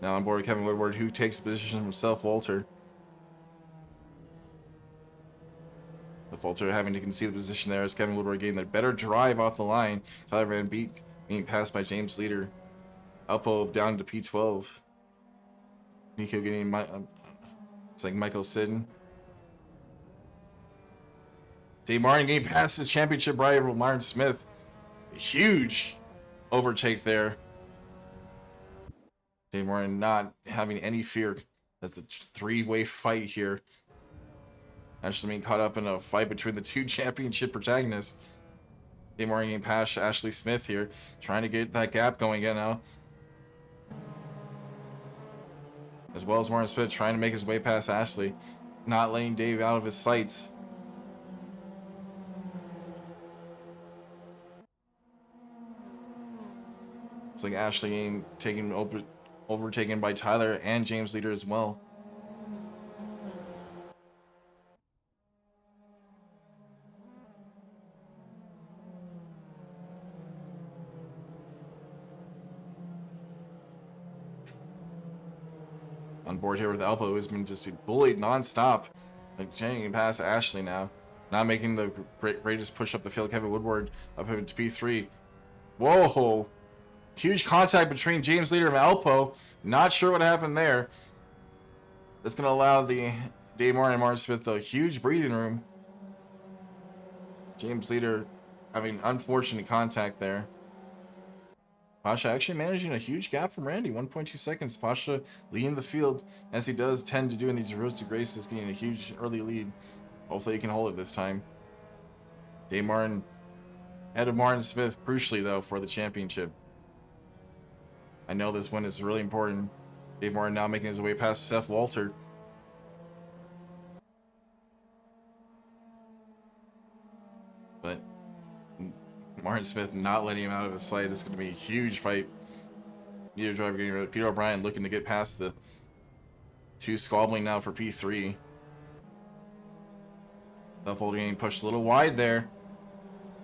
Now on board Kevin Woodward, who takes the position from Self Walter. The Walter having to concede the position there as Kevin Woodward getting the better drive off the line. Tyler Van Beek being passed by James Leader. Elpo down to P12. Nico getting it's like Michael Sidden. Dave Martin getting past his championship rival Martin Smith. A huge overtake there. Dave Martin not having any fear as the three-way fight here. Actually being caught up in a fight between the two championship protagonists. Dave Martin getting past Ashley Smith here, trying to get that gap going again now. As well as Martin Smith trying to make his way past Ashley, not letting Dave out of his sights. It's like Ashley getting overtaken by Tyler and James Leader as well. On board here with Elpo, who's been just bullied non-stop. Like getting past Ashley now. Not making the greatest push up the field. Kevin Woodward up to P3. Whoa! Huge contact between James Leader and Elpo. Not sure what happened there. That's going to allow the Dave Martin and Martin Smith a huge breathing room. James Leader having unfortunate contact there. Pasha actually managing a huge gap from Randy, 1.2 seconds. Pasha leading the field, as he does tend to do in these roasted races, getting a huge early lead. Hopefully he can hold it this time. Dave Martin ahead of Martin Smith, crucially though, for the championship. I know this win is really important. Dave Martin now making his way past Seth Walter. But Martin Smith not letting him out of his sight. This is going to be a huge fight. Neither driver getting rid of Peter O'Brien looking to get past the two squabbling now for P3. Duffel getting pushed a little wide there.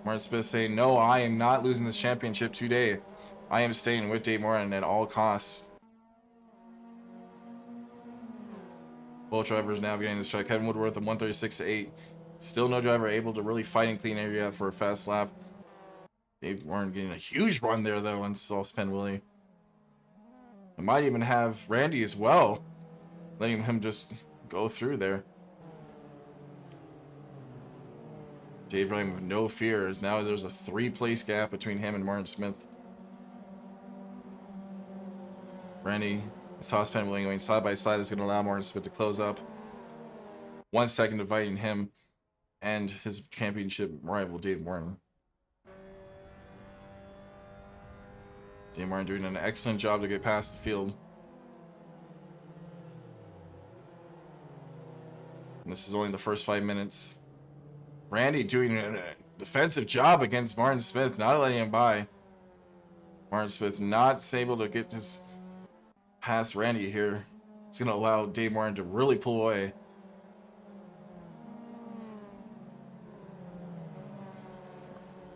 Martin Smith saying, no, I am not losing this championship today. I am staying with Dave Martin at all costs. Both drivers navigating this track. Kevin Woodworth at 136.8. Still no driver able to really fight in clean area for a fast lap. Dave Martin getting a huge run there, though, on Saucepan Willie. I might even have Randy as well, letting him just go through there. Dave Ryan with no fear, as now there's a 3-place gap between him and Martin Smith. Randy and Saucepan Willie going side by side. That's going to allow Martin Smith to close up. 1 second dividing him and his championship rival, Dave Martin. Dave Martin doing an excellent job to get past the field. And this is only the first 5 minutes. Randy doing a defensive job against Martin Smith, not letting him by. Martin Smith not able to get his past Randy here. It's going to allow Dave Martin to really pull away.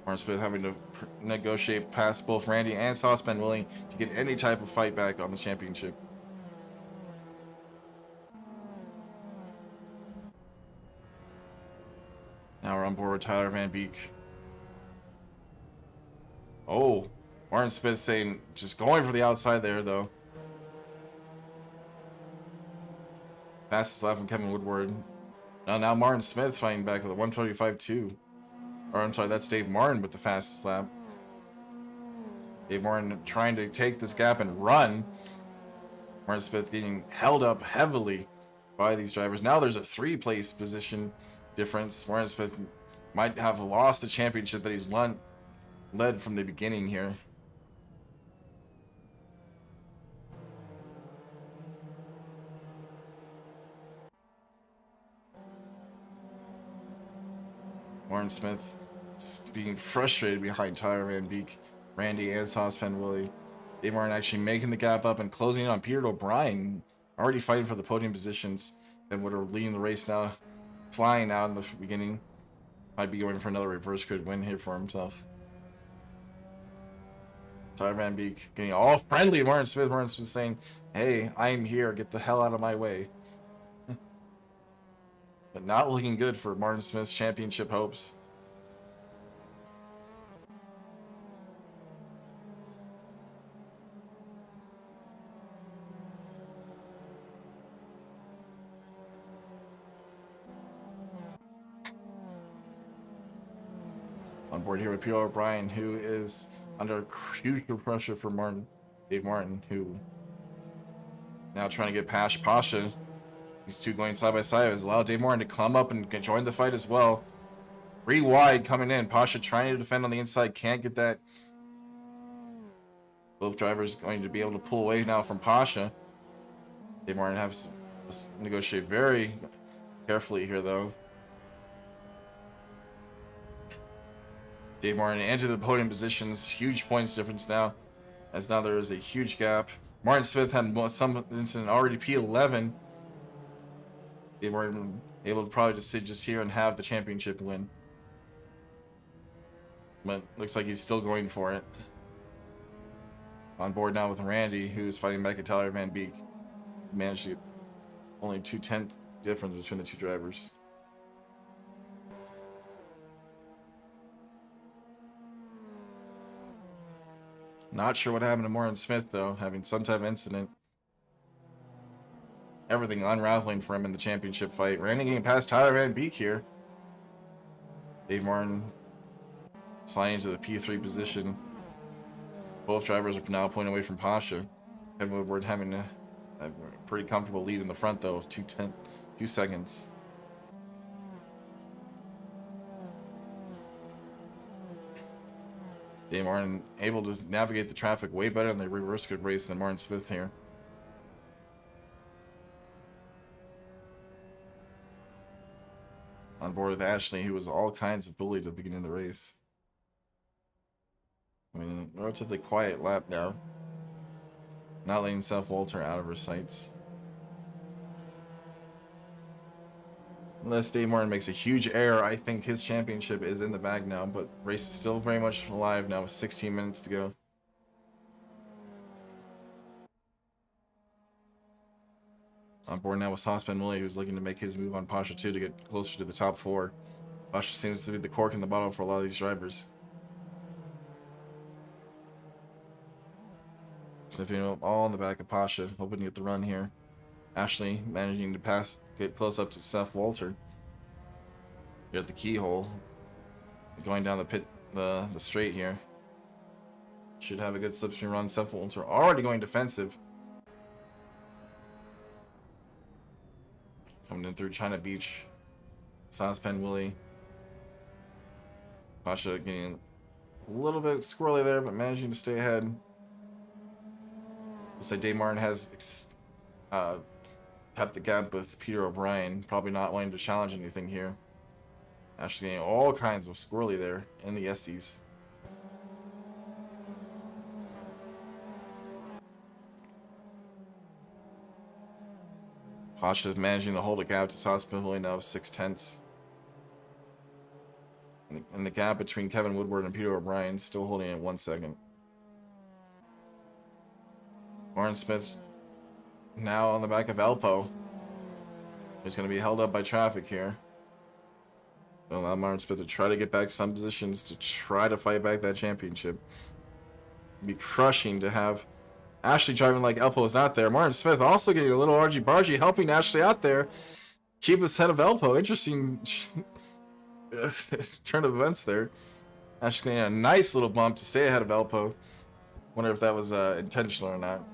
Martin Smith having to negotiate past both Randy and Saucepan Willie to get any type of fight back on the championship. Now we're on board with Tyler Van Beek. Oh, Martin Smith saying just going for the outside there, though. Fastest lap from Kevin Woodward. Now Martin Smith fighting back with a 135.2. Or I'm sorry, that's Dave Martin with the fastest lap. Dave Martin trying to take this gap and run. Martin Smith getting held up heavily by these drivers. Now there's a 3-place position difference. Martin Smith might have lost the championship that he's led from the beginning here. Martin Smith being frustrated behind Tyler Van Beek, Randy, and Saucepan Willie. Dave Martin actually making the gap up and closing in on Peter O'Brien, already fighting for the podium positions, and would are leading the race now, flying out in the beginning. Might be going for another reverse grid win here for himself. Tyler Van Beek getting all friendly with Martin Smith. Martin Smith saying, hey, I am here, get the hell out of my way. But not looking good for Martin Smith's championship hopes. On board here with Peter O'Brien, who is under huge pressure for Dave Martin, who now trying to get past Pasha. These two going side by side has allowed Dave Martin to come up and join the fight as well. 3 wide coming in. Pasha trying to defend on the inside, can't get that. Both drivers going to be able to pull away now from Pasha. Dave Martin has to negotiate very carefully here, though. Dave Martin into the podium positions. Huge points difference now, as now there is a huge gap. Martin Smith had some incident already P11. Dave Martin able to probably just sit just here and have the championship win. But looks like he's still going for it. On board now with Randy, who's fighting back at Tyler Van Beek. Managed to get only 2/10 difference between the two drivers. Not sure what happened to Martin Smith, though, having some type of incident. Everything unraveling for him in the championship fight. Randy getting past Tyler Van Beek here. Dave Martin sliding into the P3 position. Both drivers are now pulling away from Pasha. Kevin Woodward having a pretty comfortable lead in the front, though, of 2 seconds. Dave Martin able to navigate the traffic way better in the reverse grid race than Martin Smith here. On board with Ashley, who was all kinds of bullied at the beginning of the race. I mean, relatively quiet lap now. Not letting Seth Walter out of her sights. Unless Dave Martin makes a huge error, I think his championship is in the bag now, but race is still very much alive now with 16 minutes to go. On board now with Saucepan Willie, who's looking to make his move on Pasha 2 to get closer to the top 4. Pasha seems to be the cork in the bottle for a lot of these drivers. Sniffing up all in the back of Pasha, hoping to get the run here. Ashley managing to get close up to Seth Walter. Here at the keyhole. Going down the straight here. Should have a good slipstream run. Seth Walter already going defensive. Coming in through China Beach. Saucepan Willie. Pasha getting a little bit squirrely there, but managing to stay ahead. Looks like Dave Martin has kept the gap with Peter O'Brien. Probably not wanting to challenge anything here. Actually getting all kinds of squirrely there in the SCs. Pasha is managing to hold a gap to Saucepan Willie now of 6/10. And the gap between Kevin Woodward and Peter O'Brien still holding at 1 second. Warren Smith now on the back of Elpo. He's going to be held up by traffic here. Don't allow Martin Smith to try to get back some positions to try to fight back that championship. It'd be crushing to have Ashley driving like Elpo is not there. Martin Smith also getting a little argy-bargy, helping Ashley out there. Keep us ahead of Elpo. Interesting turn of events there. Ashley getting a nice little bump to stay ahead of Elpo. Wonder if that was intentional or not.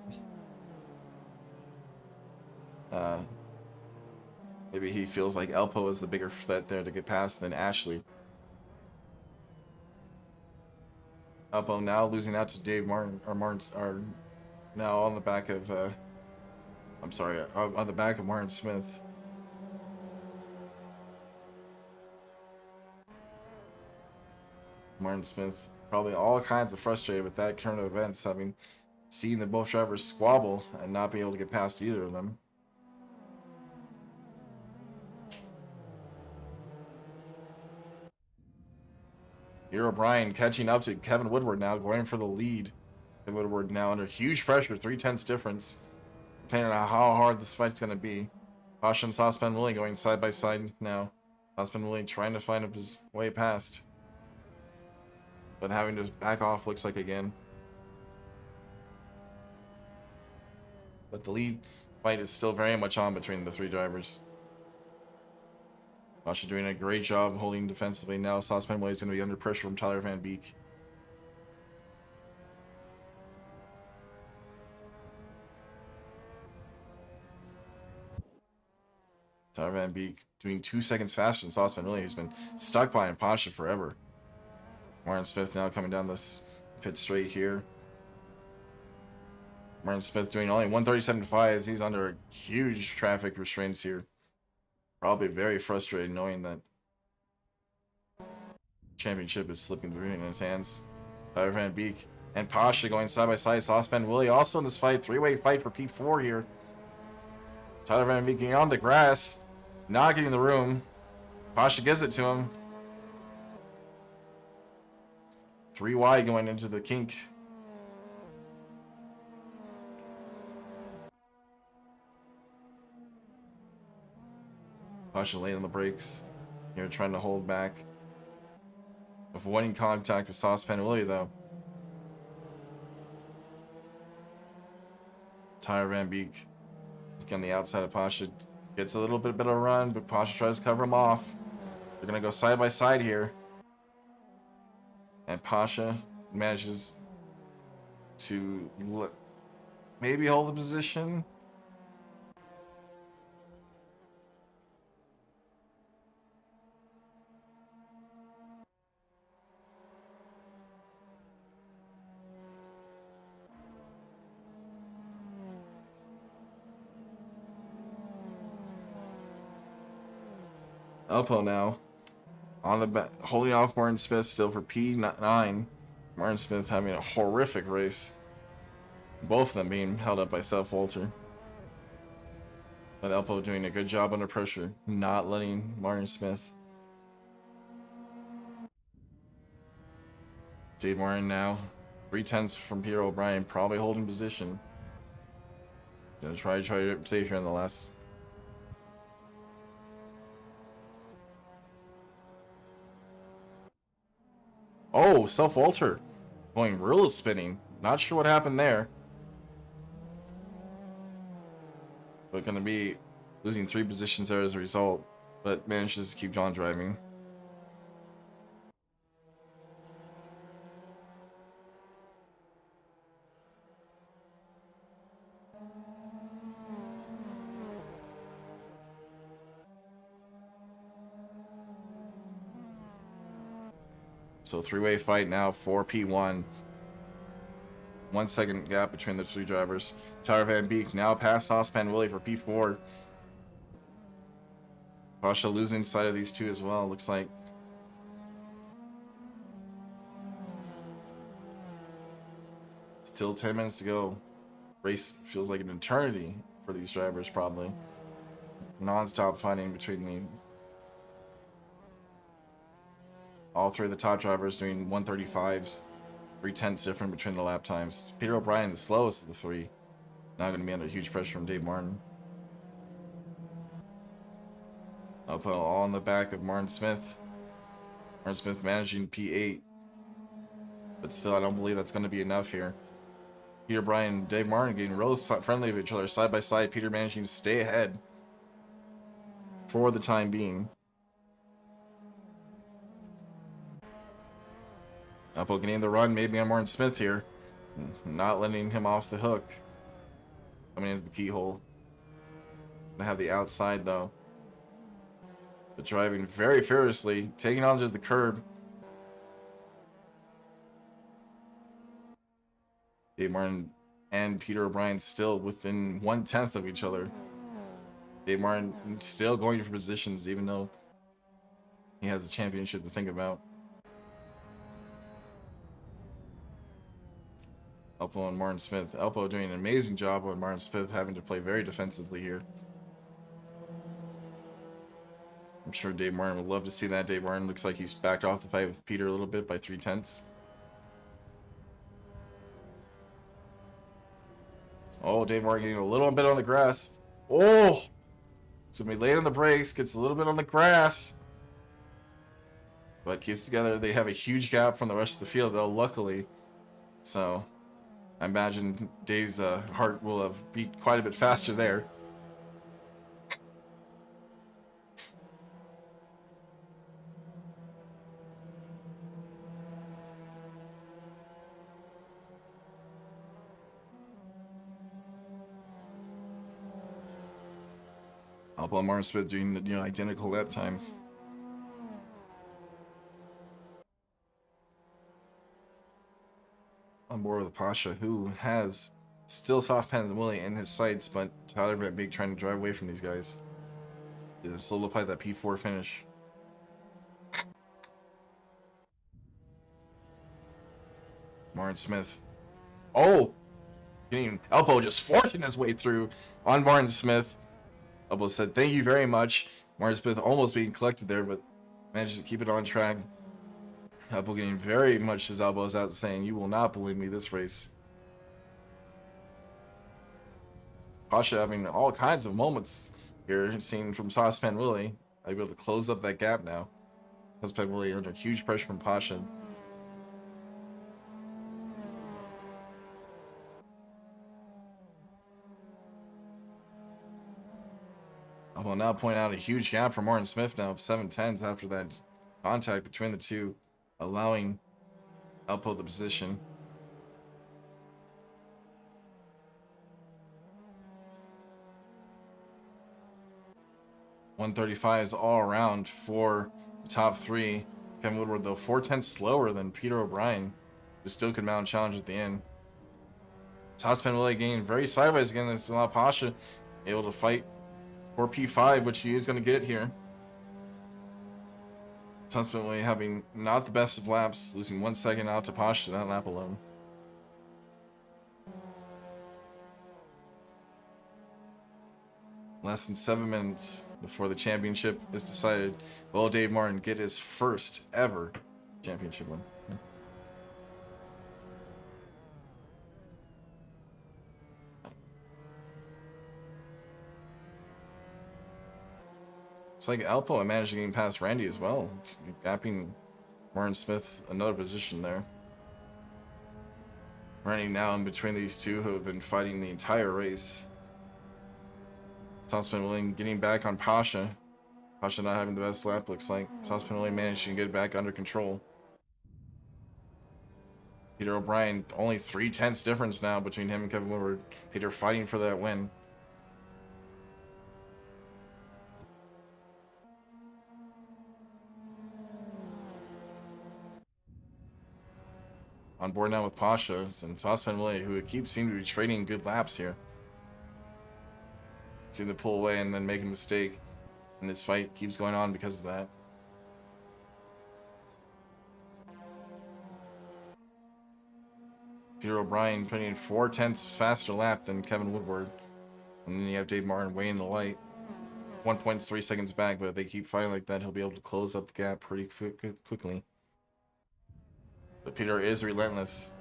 Maybe he feels like Elpo is the bigger threat there to get past than Ashley. Elpo now losing out to Dave Martin, or Martin, are now on the back of, I'm sorry, on the back of Martin Smith. Martin Smith probably all kinds of frustrated with that turn of events, having seen the both drivers squabble and not be able to get past either of them. Here O'Brien catching up to Kevin Woodward now, going for the lead. Kevin Woodward now under huge pressure, 3/10 difference. Depending on how hard this fight's going to be. Pasha and Saucepan Willie going side by side now. Saucepan Willie trying to find his way past. But having to back off looks like again. But the lead fight is still very much on between the three drivers. Pasha doing a great job holding defensively. Now Saucepan Willie is going to be under pressure from Tyler Van Beek. Tyler Van Beek doing 2 seconds faster than Saucepan Willie, who's been stuck behind Pasha forever. Martin Smith now coming down this pit straight here. Martin Smith doing only 137.5 as he's under huge traffic restraints here. Probably very frustrated knowing that championship is slipping through in his hands. Tyler Van Beek and Pasha going side by side. Saucepan Willie also in this fight. Three-way fight for P4 here. Tyler Van Beek getting on the grass. Not getting the room. Pasha gives it to him. 3 wide going into the kink. Pasha late on the brakes. Here trying to hold back. Avoiding contact with Saucepan Willie though. Tyler Van Beek on the outside of Pasha. Gets a little bit of a run, but Pasha tries to cover him off. They're going to go side by side here. And Pasha manages to maybe hold the position. Elpo now on the back, holding off Warren Smith still for P9. Martin Smith having a horrific race. Both of them being held up by Seth Walter. But Elpo doing a good job under pressure, not letting Martin Smith. Dave Martin now, 3/10 from Peter O'Brien, probably holding position. Gonna try to save here in the last. Oh, Seth Walter going real spinning. Not sure what happened there. But gonna be losing 3 positions there as a result, but manages to keep on driving. So 3-way fight now for P1. 1 second gap between the 2 drivers. Tyler Van Beek now past Saucepan Willie for P4. Pasha losing sight of these 2 as well, looks like. Still 10 minutes to go. Race feels like an eternity for these drivers, probably. Non-stop fighting between all 3 of the top drivers doing 135s. 3/10 different between the lap times. Peter O'Brien, the slowest of the 3. Now going to be under huge pressure from Dave Martin. Up all on the back of Martin Smith. Martin Smith managing P8. But still, I don't believe that's going to be enough here. Peter O'Brien and Dave Martin getting real friendly with each other side by side. Peter managing to stay ahead for the time being. Elpo getting the run, maybe on Martin Smith here. Not letting him off the hook. Coming into the keyhole. Gonna have the outside though. But driving very fearlessly, taking onto the curb. Dave Martin and Peter O'Brien still within 1/10 of each other. Dave Martin still going for positions even though he has the championship to think about. Elpo and Martin Smith. Elpo doing an amazing job on Martin Smith, having to play very defensively here. I'm sure Dave Martin would love to see that. Dave Martin looks like he's backed off the fight with Peter a little bit by 3/10. Oh, Dave Martin getting a little bit on the grass. Oh! So he laid on the brakes, gets a little bit on the grass. But keeps together. They have a huge gap from the rest of the field, though, luckily. So I imagine Dave's heart will have beat quite a bit faster there. Elpo and Martin Smith doing identical lap times. On board with Pasha, who has still Soft Pens and Willie in his sights, but Tyler Van Beek trying to drive away from these guys to solidify that P4 finish. Martin Smith. Oh! Getting Elpo just forcing his way through on Martin Smith. Elpo said, "Thank you very much." Martin Smith almost being collected there, but managed to keep it on track. Elpo getting very much his elbows out, saying, "You will not believe me this race." Pasha having all kinds of moments here, seen from Saucepan Willie. Able to close up that gap now. Saucepan Willie under huge pressure from Pasha. I will now point out a huge gap for Martin Smith now of 7/10 after that contact between the 2, allowing Elpo the position. .135 is all around for the top 3. Kevin Woodward, though, 4/10 slower than Peter O'Brien, who still could mount a challenge at the end. Saucepan Willie getting very sideways again. This allow Pasha able to fight for P5, which he is going to get here. Subsequently having not the best of laps, losing 1 second out to Pasha that lap alone. Less than 7 minutes before the championship is decided, will Dave Martin get his first ever championship win? It's like Alpo managed to get past Randy as well, gapping Martin Smith another position there. Running now in between these two who have been fighting the entire race. Thomas William getting back on Pasha. Pasha not having the best lap, looks like. Thomas William managing to get back under control. Peter O'Brien, only 3/10 difference now between him and Kevin Woodward. Peter fighting for that win. On board now with Pasha and Saucepan Willie, who seem to be trading good laps here. Seem to pull away and then make a mistake. And this fight keeps going on because of that. Peter O'Brien putting in 4/10 faster lap than Kevin Woodward. And then you have Dave Martin way in the light. 1.3 seconds back, but if they keep fighting like that, he'll be able to close up the gap pretty quickly. But Peter is relentless.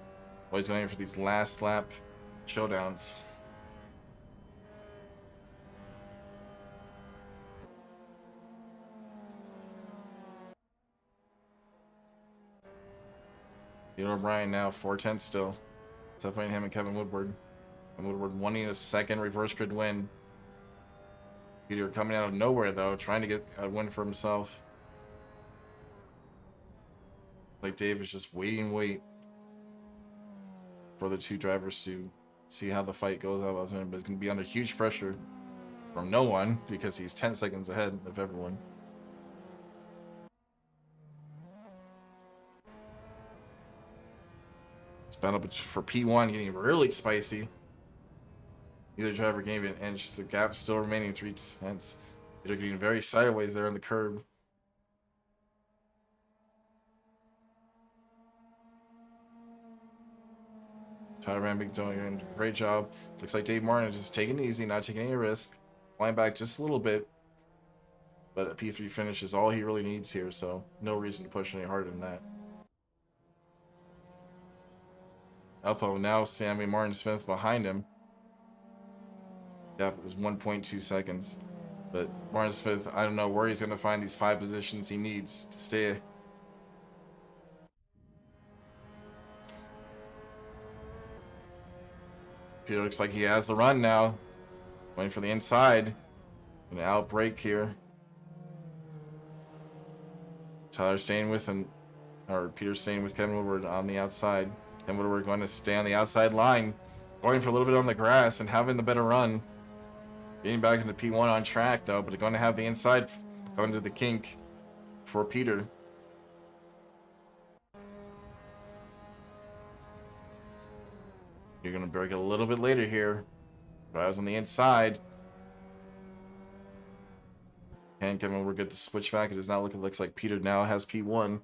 Always going for these last lap showdowns. Peter O'Brien now 4/10 still. Separating him and Kevin Woodward. And Woodward wanting a second reverse grid win. Peter coming out of nowhere though, trying to get a win for himself. Like Dave is just wait for the two drivers to see how the fight goes out of him, but it's going to be under huge pressure from no one because he's 10 seconds ahead of everyone. This battle for P1 getting really spicy. Neither driver gave an inch. The gap still remaining 3/10. They're getting very sideways there on the curb. Tyler Van Beek doing a great job. Looks like Dave Martin is just taking it easy, not taking any risk. Flying back just a little bit. But a P3 finish is all he really needs here, so no reason to push any harder than that. Elpo now Sammy Martin Smith behind him. Yep, it was 1.2 seconds. But Martin Smith, I don't know where he's going to find these 5 positions he needs to stay. Peter looks like he has the run now. Waiting for the inside. Gonna outbreak here. Tyler staying with him, or Peter staying with Kevin Woodward on the outside. Kevin Woodward going to stay on the outside line. Going for a little bit on the grass and having the better run. Getting back into P1 on track though, but going to have the inside going to the kink for Peter. You're going to break a little bit later here. Drives on the inside. And Kevin Woodward get the switch back. It does not look, it looks like Peter now has P1.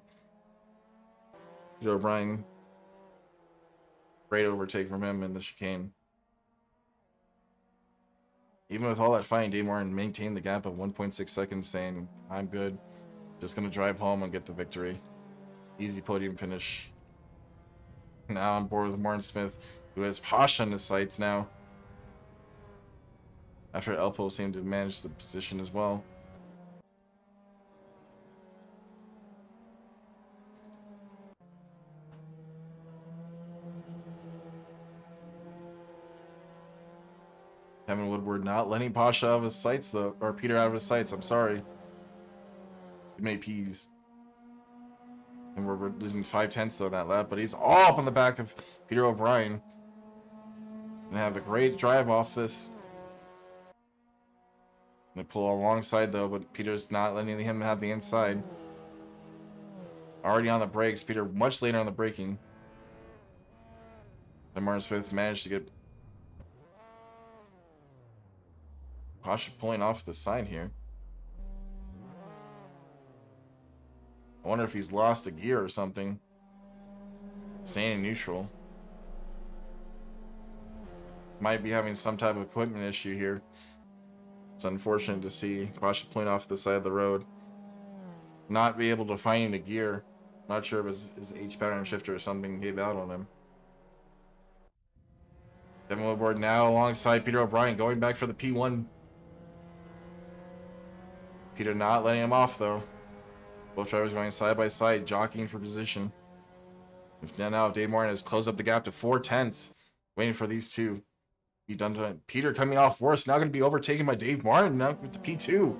Peter O'Brien. Great overtake from him in the chicane. Even with all that fighting, Dave Martin maintained the gap of 1.6 seconds, saying, I'm good. Just going to drive home and get the victory. Easy podium finish. Now on board with Martin Smith, who has Pasha in his sights now. After Elpo seemed to manage the position as well. Kevin Woodward not letting Pasha out of his sights though, or Peter out of his sights, I'm sorry. Too many P's. And we're losing 5/10 though that lap, but he's all up on the back of Peter O'Brien. Gonna have a great drive off this. Gonna pull alongside though, but Peter's not letting him have the inside. Already on the brakes, Peter much later on the braking. And Martin Smith managed to get Pasha pulling off the side here. I wonder if he's lost a gear or something. Staying in neutral. Might be having some type of equipment issue here. It's unfortunate to see. Caution point off the side of the road. Not be able to find a gear. Not sure if his H pattern shifter or something gave out on him. Kevin Woodward now alongside Peter O'Brien going back for the P1. Peter not letting him off though. Both drivers going side by side, jockeying for position. If now Dave Martin has closed up the gap to 4/10, waiting for these two. Be done to Peter coming off worst, now going to be overtaken by Dave Martin now with the P2.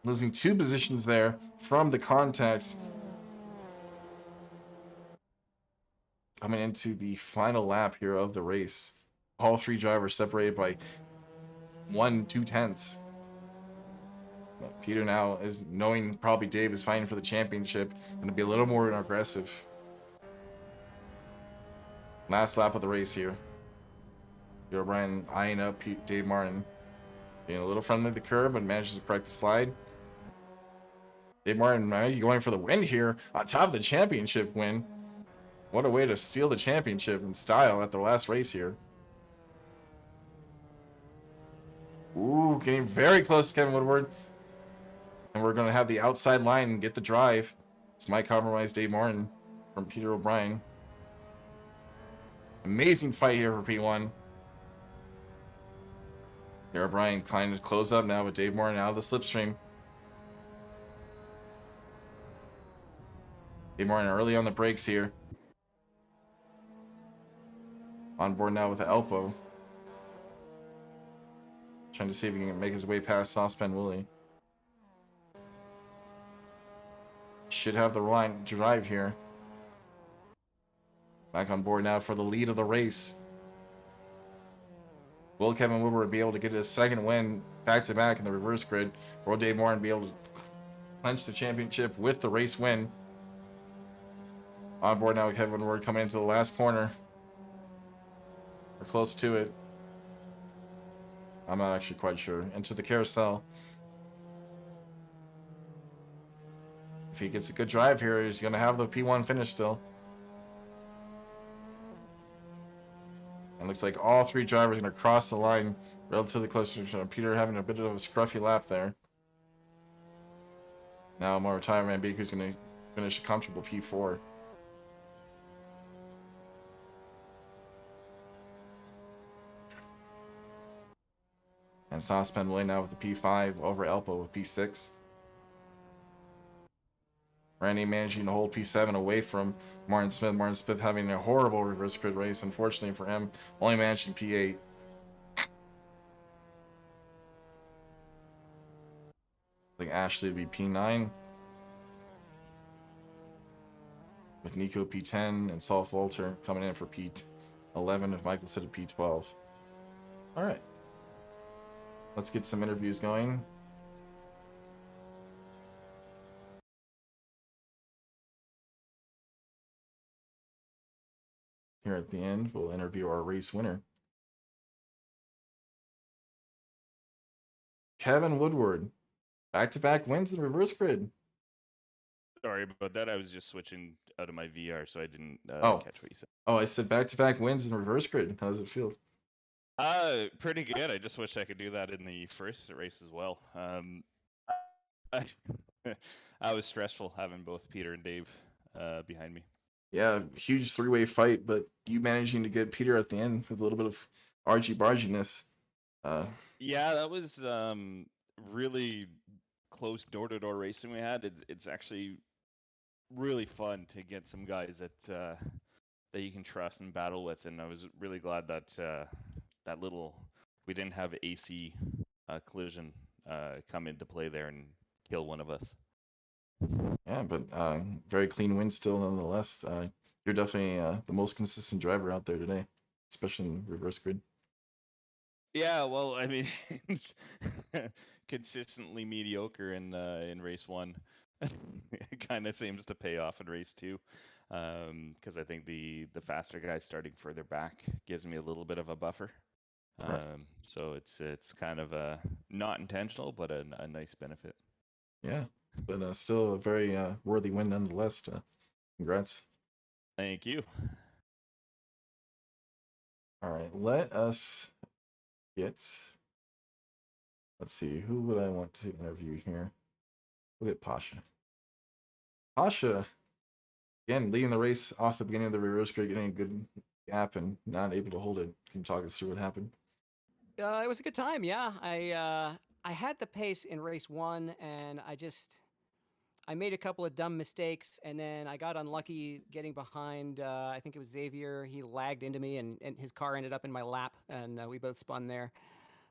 Losing 2 positions there from the contact. Coming into the final lap here of the race. All 3 drivers separated by 1/2. Peter now is knowing probably Dave is fighting for the championship, going to be a little more aggressive. Last lap of the race here. Peter O'Brien eyeing up Dave Martin. Being a little friendly at the curb, but manages to correct the slide. Dave Martin going for the win here on top of the championship win. What a way to steal the championship in style at the last race here. Ooh, getting very close to Kevin Woodward. And we're going to have the outside line and get the drive. This might compromise Dave Martin from Peter O'Brien. Amazing fight here for P1. Peter O'Brien trying to close up now with Dave Martin out of the slipstream. Dave Martin early on the brakes here. On board now with the Elpo. Trying to see if he can make his way past Saucepan Willie. Should have the line to drive here. Back on board now for the lead of the race. Will Kevin Woodward be able to get his second win back-to-back in the reverse grid? Or will Dave Martin be able to clinch the championship with the race win? On board now with Kevin Woodward coming into the last corner. We're close to it. I'm not actually quite sure. Into the carousel. If he gets a good drive here, he's going to have the P1 finish still. And looks like all 3 drivers are going to cross the line relatively close to Peter having a bit of a scruffy lap there. Now Moritayo Rambicu's going to finish a comfortable P4. And Saucepan Willie now with the P5 over Elpo with P6. Randy managing to hold P7 away from Martin Smith. Martin Smith having a horrible reverse grid race, unfortunately for him. Only managing P8. I think Ashley would be P9. With Nico P10 and Saul Walter coming in for P11 if Michael said a P12. Alright. Let's get some interviews going. Here at the end, we'll interview our race winner. Kevin Woodward. Back-to-back wins in the reverse grid. Sorry about that. I was just switching out of my VR, so I didn't catch what you said. Oh, I said back-to-back wins in the reverse grid. How does it feel? Pretty good. I just wish I could do that in the first race as well. I was stressful having both Peter and Dave behind me. Yeah, huge 3-way fight, but you managing to get Peter at the end with a little bit of argy-barginess. Yeah, that was really close door-to-door racing we had. It's actually really fun to get some guys that you can trust and battle with, and I was really glad that we didn't have AC collision come into play there and kill one of us. Yeah, but very clean win still nonetheless. You're definitely the most consistent driver out there today, especially in reverse grid. Yeah, well, I mean, consistently mediocre in race 1. It kind of seems to pay off in race 2, because I think the faster guy starting further back gives me a little bit of a buffer. Right. So it's kind of not intentional, but a nice benefit. Yeah, but still a very worthy win nonetheless. Congrats. Thank you. All right, let us get. Let's see, who would I want to interview here? Look at Pasha. Pasha, again, leading the race off the beginning of the reverse grid, getting a good gap and not able to hold it. Can you talk us through what happened? It was a good time. Yeah, I had the pace in race 1, and I made a couple of dumb mistakes, and then I got unlucky getting behind. I think it was Xavier. He lagged into me, and his car ended up in my lap, and we both spun there.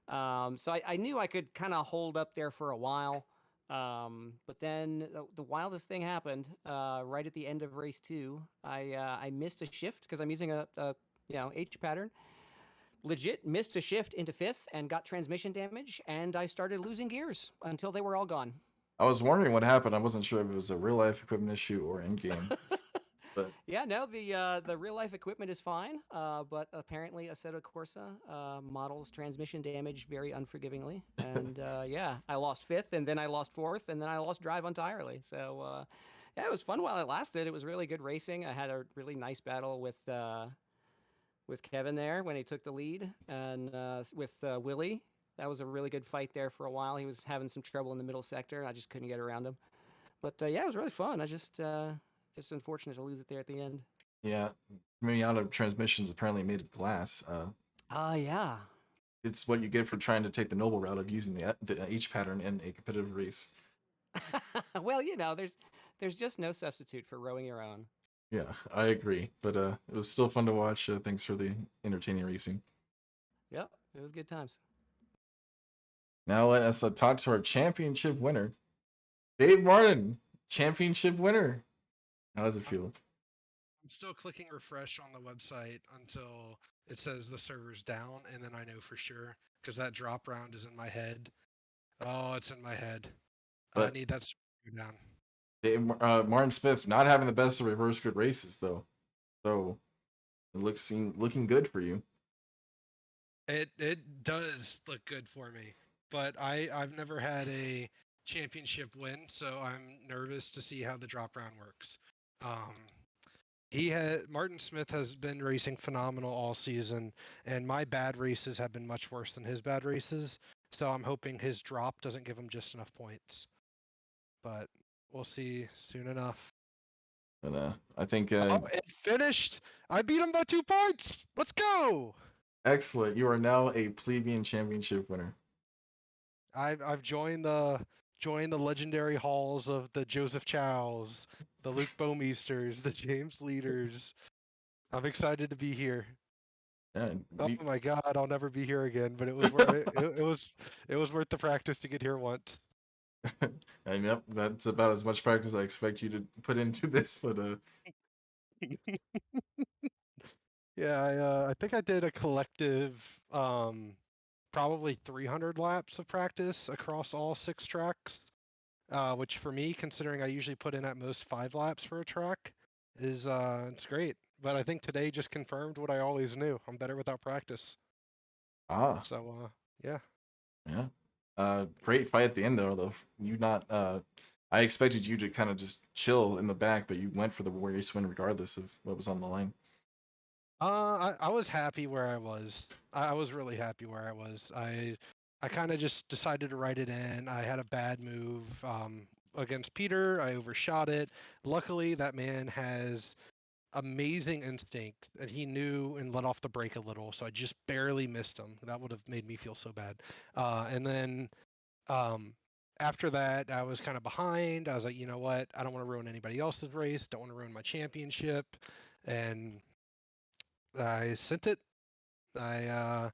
So I knew I could kind of hold up there for a while. But then the wildest thing happened right at the end of race 2. I missed a shift because I'm using a H pattern. Legit missed a shift into 5th and got transmission damage, and I started losing gears until they were all gone. I was wondering what happened. I wasn't sure if it was a real life equipment issue or in game. But yeah, no, the real life equipment is fine, but apparently Assetto Corsa models transmission damage very unforgivingly, and yeah, I lost 5th, and then I lost 4th, and then I lost drive entirely. So yeah, it was fun while it lasted. It was really good racing. I had a really nice battle with Kevin there when he took the lead, and with Willie. That was a really good fight there for a while. He was having some trouble in the middle sector. I just couldn't get around him. But yeah, it was really fun. I just unfortunate to lose it there at the end. yeah, Mania transmissions apparently made of glass. Yeah. It's what you get for trying to take the noble route of using the H pattern in a competitive race. Well, there's just no substitute for rowing your own. Yeah, I agree. But it was still fun to watch. Thanks for the entertaining racing. Yep, it was good times. Now let us talk to our championship winner, Dave Martin, championship winner. How does it feel? I'm still clicking refresh on the website until it says the server's down, and then I know for sure because that drop round is in my head. Oh, it's in my head. I But need that server down. Dave, Martin Smith not having the best of reverse grid races though, so it looking good for you. It does look good for me, but I've never had a championship win, so I'm nervous to see how the drop round works. Martin Smith has been racing phenomenal all season, and my bad races have been much worse than his bad races. So I'm hoping his drop doesn't give him just enough points, but we'll see soon enough. And I think It finished. I beat him by 2 points. Let's go. Excellent. You are now a plebeian championship winner. I've joined the legendary halls of the Joseph Chows, the Luke Bowmeisters, the James Leaders. I'm excited to be here. Yeah, Oh my God, I'll never be here again. But it was worth it was worth the practice to get here once. and yep, that's about as much practice I expect you to put into this. But yeah, I think I did a collective probably 300 laps of practice across all 6 tracks, which for me, considering I usually put in at most 5 laps for a track, is it's great. But I think today just confirmed what I always knew. I'm better without practice. So yeah. Great fight at the end though. I expected you to kind of just chill in the back, but you went for the race win regardless of what was on the line. I was happy where I was. I was really happy where I was. I kind of just decided to write it in. I had a bad move against Peter. I overshot it. Luckily, that man has amazing instinct, and he knew and let off the brake a little, so I just barely missed him. That would have made me feel so bad. And then after that, I was kind of behind. I was like, you know what? I don't want to ruin anybody else's race. Don't want to ruin my championship. And I sent it. I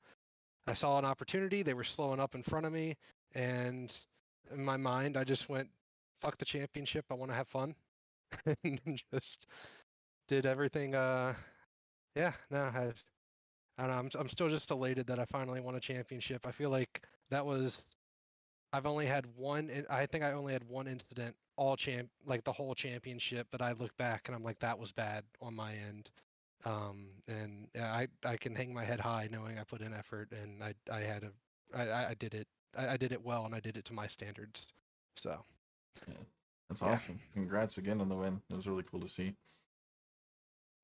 saw an opportunity. They were slowing up in front of me, and in my mind, I just went, "Fuck the championship. I want to have fun," and just did everything. Yeah, no, I don't know, I'm still just elated that I finally won a championship. I feel like that was. I've only had one. I think I only had one incident like the whole championship that I look back and I'm like, that was bad on my end. And yeah, I can hang my head high knowing I put in effort and I did it. I did it well and I did it to my standards. So Yeah, that's Yeah. awesome. Congrats again on the win. It was really cool to see.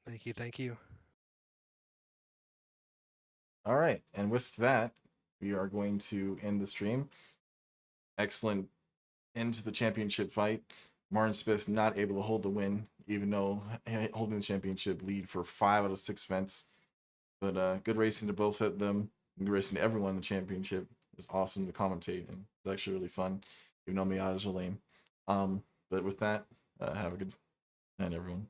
Thank you. Thank you. All right, and with that, we are going to end the stream. Excellent end to the championship fight. Martin Smith not able to hold the win, even though holding the championship lead for 5 out of 6 events. But good racing to both of them. Good racing to everyone in the championship. It's awesome to commentate, and it's actually really fun, even though Miatas are lame. But with that, have a good night, everyone.